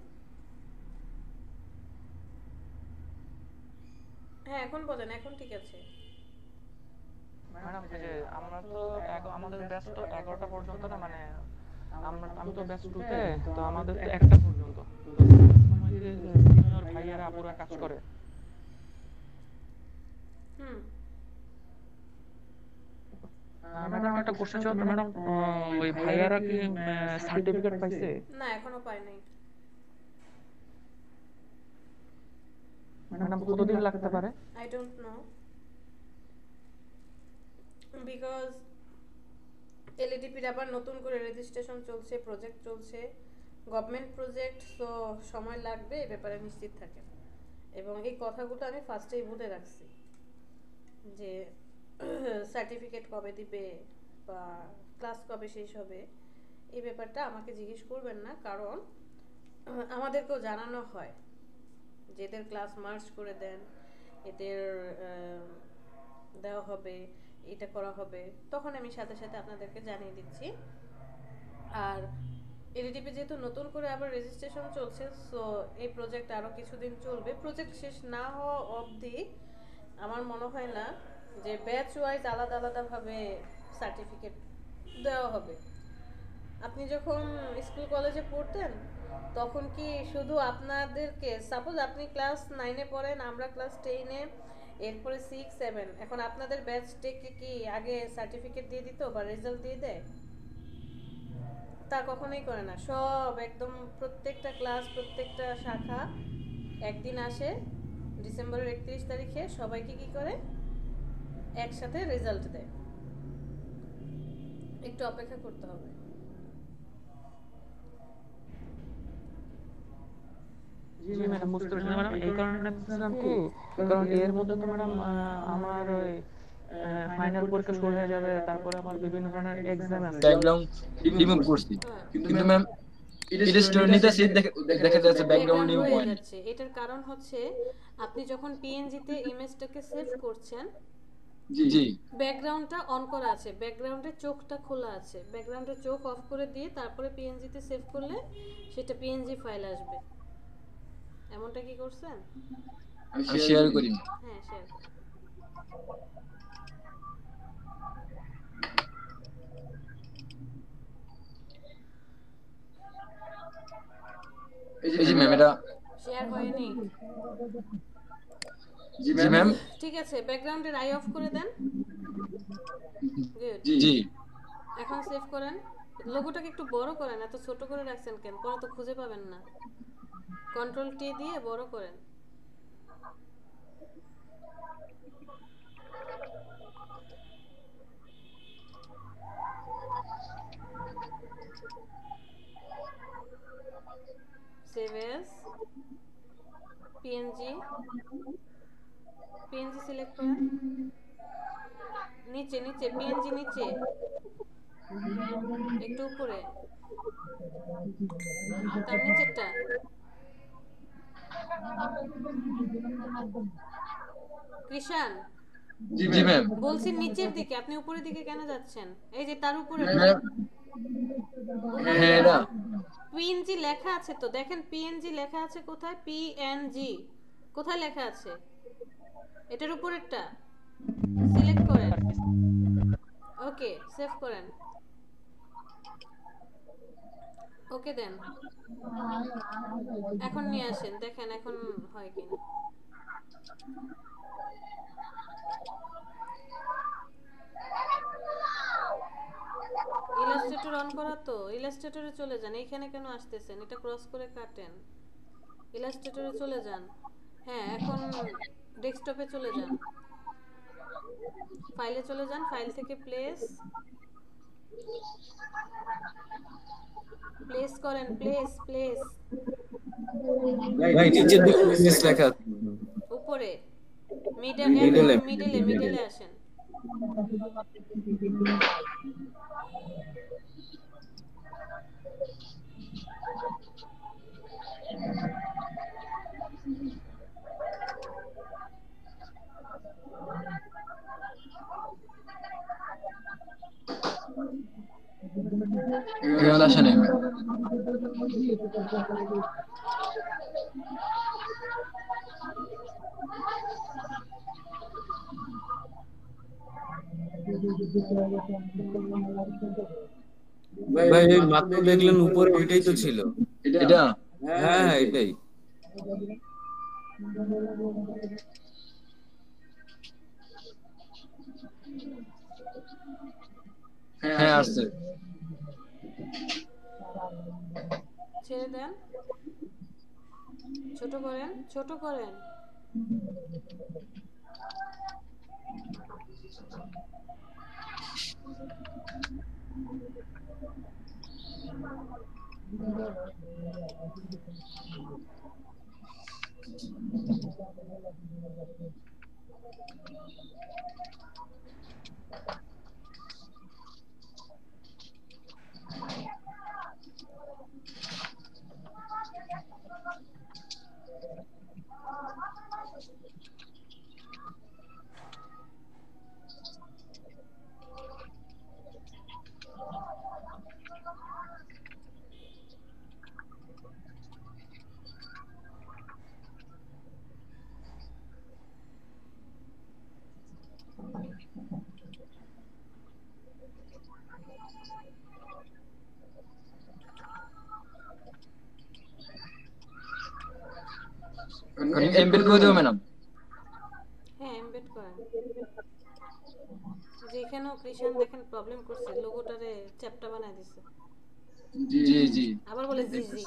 হ্যাঁ এখন বলেন, এখন ঠিক আছে। ম্যাডাম এই যে আমরা তো আমাদের ব্যাচ তো 11টা পর্যন্ত না, মানে আমি তো ব্যাচ 2-তে, তো আমাদের তো 1টা পর্যন্ত। তো সময় যে সিনিয়র ভাইয়ারা আপুরা কাজ করে। হুম, ম্যাডাম একটা কোশ্চেন ছিল তো ম্যাডাম, ওই ভাইয়ারা কি সার্টিফিকেট পাইছে? না এখনো পাই নাই। ম্যাডাম কতদিন লাগতে পারে? I don't know because এলইডিপির আবার নতুন করে রেজিস্ট্রেশন চলছে, প্রজেক্ট চলছে, গভর্নমেন্ট প্রজেক্ট, তো সময় লাগবে, এ ব্যাপারে নিশ্চিত থাকেন। এবং এই কথাগুলো আমি ফার্স্টেই বলে রাখছি যে সার্টিফিকেট কবে দিবে বা ক্লাস কবে শেষ হবে, এই ব্যাপারটা আমাকে জিজ্ঞেস করবেন না, কারণ আমাদেরকেও জানানো হয় যে এদের ক্লাস মার্চ করে দেন, এদের দেওয়া হবে, এটা করা হবে, তখন আমি সাথে সাথে আপনাদেরকে জানিয়ে দিচ্ছি। আর এলইডিপি যেহেতু নতুন করে আবার রেজিস্ট্রেশন চলছে, সো এই প্রজেক্ট আরও কিছুদিন চলবে। প্রজেক্ট শেষ না হওয়া অবধি আমার মনে হয় না যে ব্যাচ ওয়াইজ আলাদা আলাদাভাবে সার্টিফিকেট দেওয়া হবে। আপনি যখন স্কুল কলেজে পড়তেন তখন কি শুধু আপনাদেরকে, সাপোজ আপনি ক্লাস 9-এ পড়েন, আমরা ক্লাস 10-এ, এরপরে 6, 7, এখন আপনাদের ব্যাচটাকে কি আগে সার্টিফিকেট দিয়ে দিত বা রেজাল্ট দিয়ে দেয়? তা কখনোই করে না। সব একদম প্রত্যেকটা ক্লাস, প্রত্যেকটা শাখা একদিন আসে ডিসেম্বরের 31 তারিখে, সবাইকে কি করে একসাথে রেজাল্ট দেয়। একটু অপেক্ষা করতে হবে। জি ম্যাডাম, বুঝতে পারছি ম্যাডাম। এই কারণে বলছিলাম কি, কারণ এর মধ্যে তো ম্যাডাম আমার ওই ফাইনাল পরীক্ষা শুরু হয়ে যাবে, তারপরে আমার বিভিন্ন ধরনের এক্সাম আছে। ব্যাকগ্রাউন্ড রিমুভ করছি, কিন্তু ম্যাম এটা স্টোরি নিতেছি, দেখা যাচ্ছে ব্যাকগ্রাউন্ড রিমুভ হয়ে হয় না। যাচ্ছে। এটার কারণ হচ্ছে আপনি যখন পিএনজিতে ইমেজটাকে সেভ করছেন, জি ব্যাকগ্রাউন্ডটা অন করা আছে, ব্যাকগ্রাউন্ডের চোখটা খোলা আছে, ব্যাকগ্রাউন্ডের চোখ অফ করে দিয়ে তারপরে পিএনজিতে সেভ করলে সেটা পিএনজি ফাইল আসবে। এমনটা কি করছেন? আমি শেয়ার করি। হ্যাঁ, শেয়ার। এই যে ম্যাম, এটা শেয়ার হয়নি। জি ম্যাম। ঠিক আছে, ব্যাকগ্রাউন্ডের আই অফ করে দেন। গুড। জি এখন সেভ করেন। লোগোটাকে একটু বড় করেন, এত ছোট করে রাখছেন কেন? পরে তো খুঁজে পাবেন না। কন্ট্রোল টি দিয়ে বড় করেন। Save S PNG, PNG select করেন। নিচে নিচে পিএনজি, নিচে একটু উপরে, তার নিচেরটা। কৃষান, জি ম্যাম। বলছি নিচের দিকে, আপনি উপরের দিকে কেন যাচ্ছেন? এই যে তার উপরে হ্যাঁ, এটা পিএনজি লেখা আছে তো, দেখেন পিএনজি লেখা আছে কোথায়? পিএনজি কোথায় লেখা আছে? এটার উপরেরটা সিলেক্ট করেন। ওকে, সেভ করেন। ওকে দেন। এখন নিয়ে আসেন, দেখেন এখন হয় কিনা। ইলাস্ট্রেটর অন করা তো, ইলাস্ট্রেটরে চলে যান। এইখানে কেন আসতেছেন? এটা ক্রস করে কাটেন, ইলাস্ট্রেটরে চলে যান। হ্যাঁ, এখন ডেস্কটপে চলে যান, ফাইলে চলে যান, ফাইল থেকে প্লেস করেন, প্লেস ভাই নিচের দিকে ইমেজ লেখা আছে। উপরে মিডলে আসেন। এখানে আসে নাই ম্যাম। ভাই ওই মাত্র দেখলেন উপরে, ওইটাই তো ছিল। এটা হ্যাঁ এটাই। হ্যাঁ আসছে। ছেড়ে দেন, ছোট করেন। এমবেড করে দেবো ম্যাডাম। হ্যাঁ এমবেড করেন। যেখানেও কৃষাণ দেখেন প্রবলেম করছে, লোগোটারে চ্যাপ্টা বানায় দিছে, জি জি আবার বলে জি জি।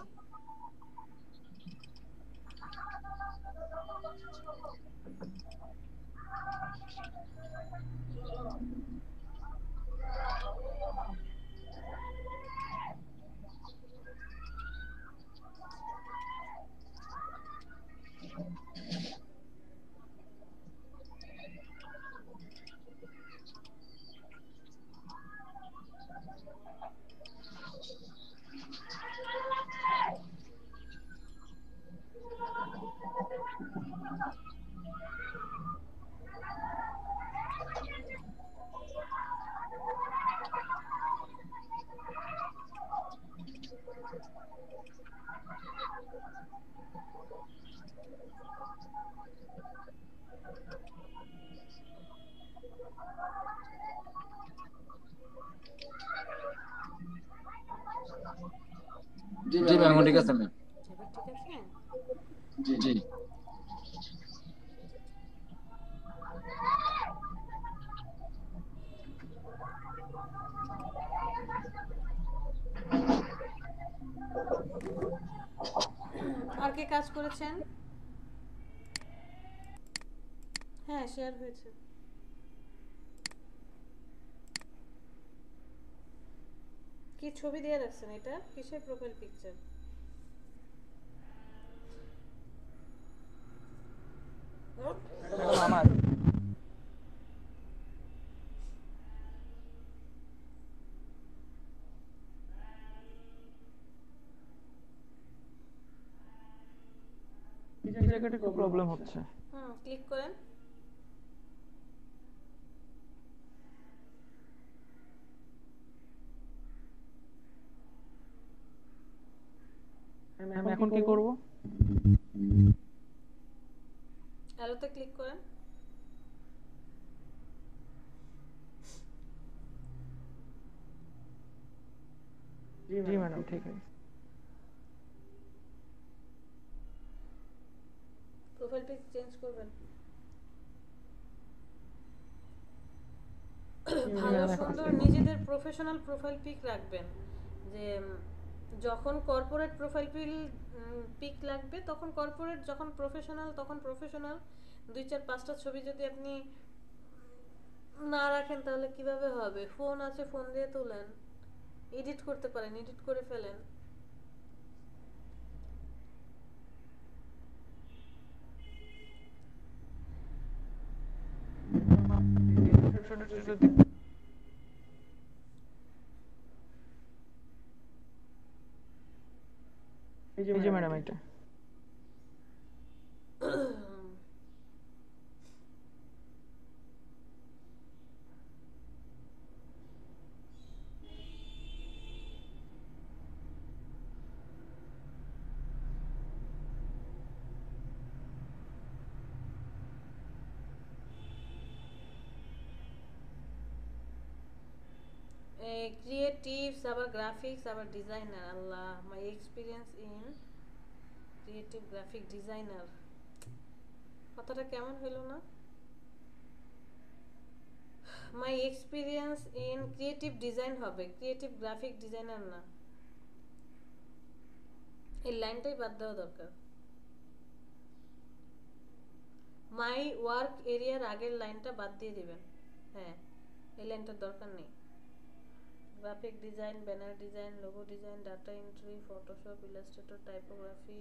জি ম্যাম ঠিক আছে ম্যাম। এবার ঠিক আছে। জি আর কে কাজ করেছেন? হ্যাঁ শেয়ার হয়েছে। কি ছবি দিয়ে রাখছেন? এটা কিসের প্রোফাইল পিকচার? ম্যাডাম আমার এই জায়গাটা একটু প্রবলেম হচ্ছে। ক্লিক করেন। ম্যাম এখন কি করব? অ্যারোতে ক্লিক করেন। জি ম্যাডাম ঠিক আছে। প্রোফাইল পিক চেঞ্জ করবেন। ভালো সুন্দর নিজেদের প্রফেশনাল প্রোফাইল পিক রাখবেন, যে যখন কর্পোরেট প্রোফাইল পিক লাগবে তখন কর্পোরেট, যখন প্রফেশনাল তখন প্রফেশনাল। 2-4-5টা ছবি যদি আপনি না রাখেন তাহলে কিভাবে হবে? ফোন আছে, ফোন দিয়ে তোলেন, এডিট করতে পারেন, এডিট করে ফেলেন। এই যে ম্যাডাম এটা। ক্রিয়েটিভস, আবার গ্রাফিক্স, আবার designer. Allah, my experience in creative graphic designer. কথাটা কেমন হলো না? মাই এক্সপিরিয়েন্স ইন ক্রিয়েটিভ ডিজাইন হবে, ক্রিয়েটিভ গ্রাফিক ডিজাইনার না। এই লাইনটাই বাদ দেওয়া দরকার। মাই ওয়ার্ক এরিয়ার আগের লাইনটা বাদ দিয়ে দিবেন। হ্যাঁ, এই লাইনটার দরকার নেই। Graphic design, banner design, logo design, data entry, Photoshop, Illustrator, typography.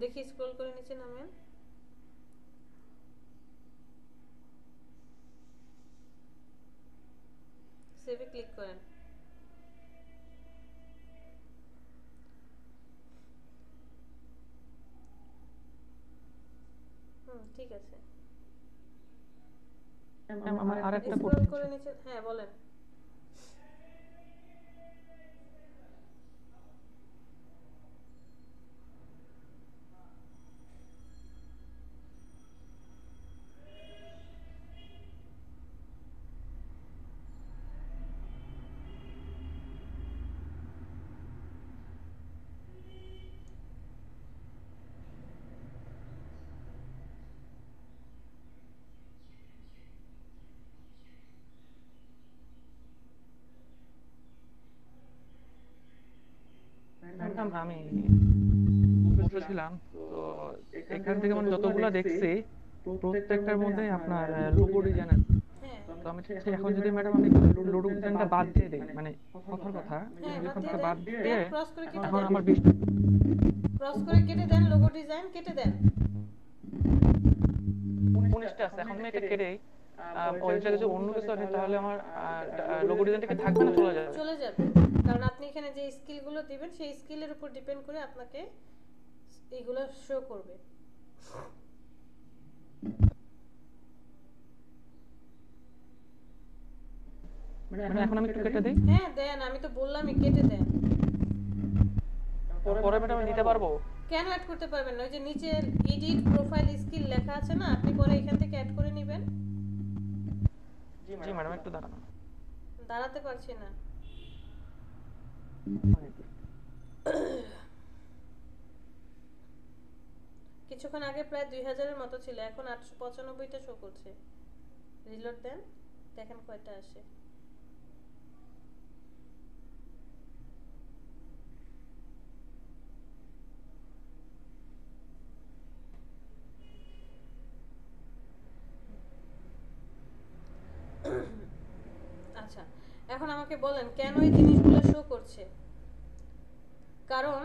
দেখি স্ক্রল করে নিচে নামেন। সেভে ক্লিক করেন। ঠিক আছে। আমার আরেকটা স্ক্রল করে নিচে, হ্যাঁ বলেন। ম্যাডাম আমি বসেছিলাম, তো এখান থেকে মানে যতগুলো দেখছি প্রত্যেকটার মধ্যে আপনার লোগো ডিজাইন আছে। হ্যাঁ তো আমি চাচ্ছি এখন যদি ম্যাডাম আমি লোগো ডিজাইনটা বাদ দিয়ে দিই, মানে কথার কথা হ্যাঁ, যদি বাদ ওখান দিয়ে থেকে দেন। বাদ দিয়ে দেন, ক্রস করে কেটে এখন দেন। আমার ক্রস করে কেটে দেন, লোগো ডিজাইন কেটে দেন। 19টা আছে, এখন আমি এটা কেটেই ওই জায়গায় যদি অন্য কিছু আছে তাহলে আমার লোগো ডিজাইনটা কি থাকবে না চলে যাবে? চলে যাবে, কারণ আপনি এখানে যে স্কিলগুলো দিবেন সেই স্কিলের উপর ডিপেন্ড করে আপনাকে এইগুলো শো করবে। মানে এখন আমি একটু কেটে দিই, হ্যাঁ দেন, আমি তো বললামই কেটে দেন। পরে ম্যাডাম আমি নিতে পারবো? কেন অ্যাড করতে পারবেন না? ওই যে নিচে এডিট প্রোফাইল স্কিল লেখা আছে না, আপনি পরে এখান থেকে অ্যাড করে নেবেন। জি ম্যাডাম একটু দাঁড়ান। দাঁড়াতে পারছি না। কিছুক্ষণ আগে প্রায় 2000-এর মতো ছিল, এখন 895টা শো করছে। রিলোড দেন, দেখেন কয়টা আসে। আচ্ছা, এখন আমাকে বলেন কেন এই জিনিসগুলো শো করছে। কারণ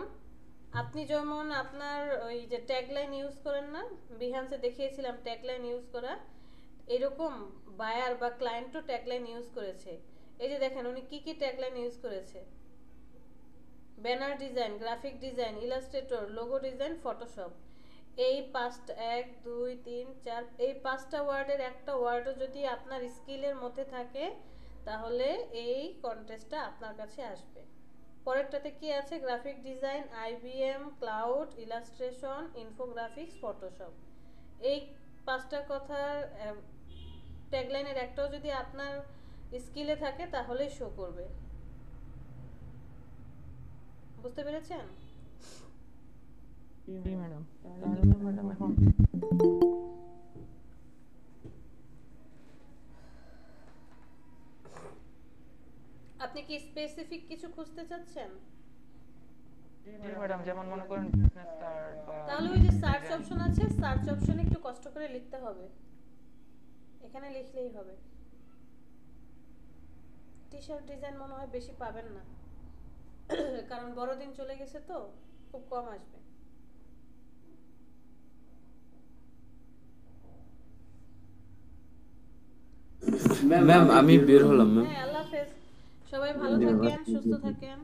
আপনি যেমন আপনার ওই যে ট্যাগলাইন ইউজ করেন না, বিহান্সে দেখিয়েছিলাম ট্যাগলাইন ইউজ করা, এরকম বায়ার বা ক্লায়েন্টও ট্যাগলাইন ইউজ করেছে। এই যে দেখেন উনি কি কি ট্যাগলাইন ইউজ করেছে: banner design, graphic design, Illustrator, logo design, Photoshop. এই 5টা 1 2 3 4 এই 5টা ওয়ার্ডের একটা ওয়ার্ডও যদি আপনার স্কিলের মধ্যে থাকে তাহলে এই কন্টেস্টটা আপনার কাছে আসবে। পরেরটাতে কি আছে? Graphic design, IBM, cloud, illustration, infographics, Photoshop. এই 5টা কথার ট্যাগলাইনের একটাও যদি আপনার স্কিলে থাকে তাহলেই শো করবে। বুঝতে পেরেছেন? জি ম্যাডাম। তাহলে ম্যাডাম এখন আপনি কি স্পেসিফিক কিছু খুঁজতে চাচ্ছেন? জি ম্যাডাম, যেমন মনে করেন বিজনেস কার্ড বা তাহলে ওই যে সার্চ অপশন আছে, সার্চ অপশনে একটু কষ্ট করে লিখতে হবে, এখানে লিখলেই হবে। টি শার্ট ডিজাইন মনে হয় বেশি পাবেন না, কারণ বড়দিন চলে গেছে তো খুব কম আসবে। ম্যাম আমি বের হলাম ম্যাম। হ্যাঁ, আল্লাহ হাফেজ, সবাই ভালো থাকেন, সুস্থ থাকেন।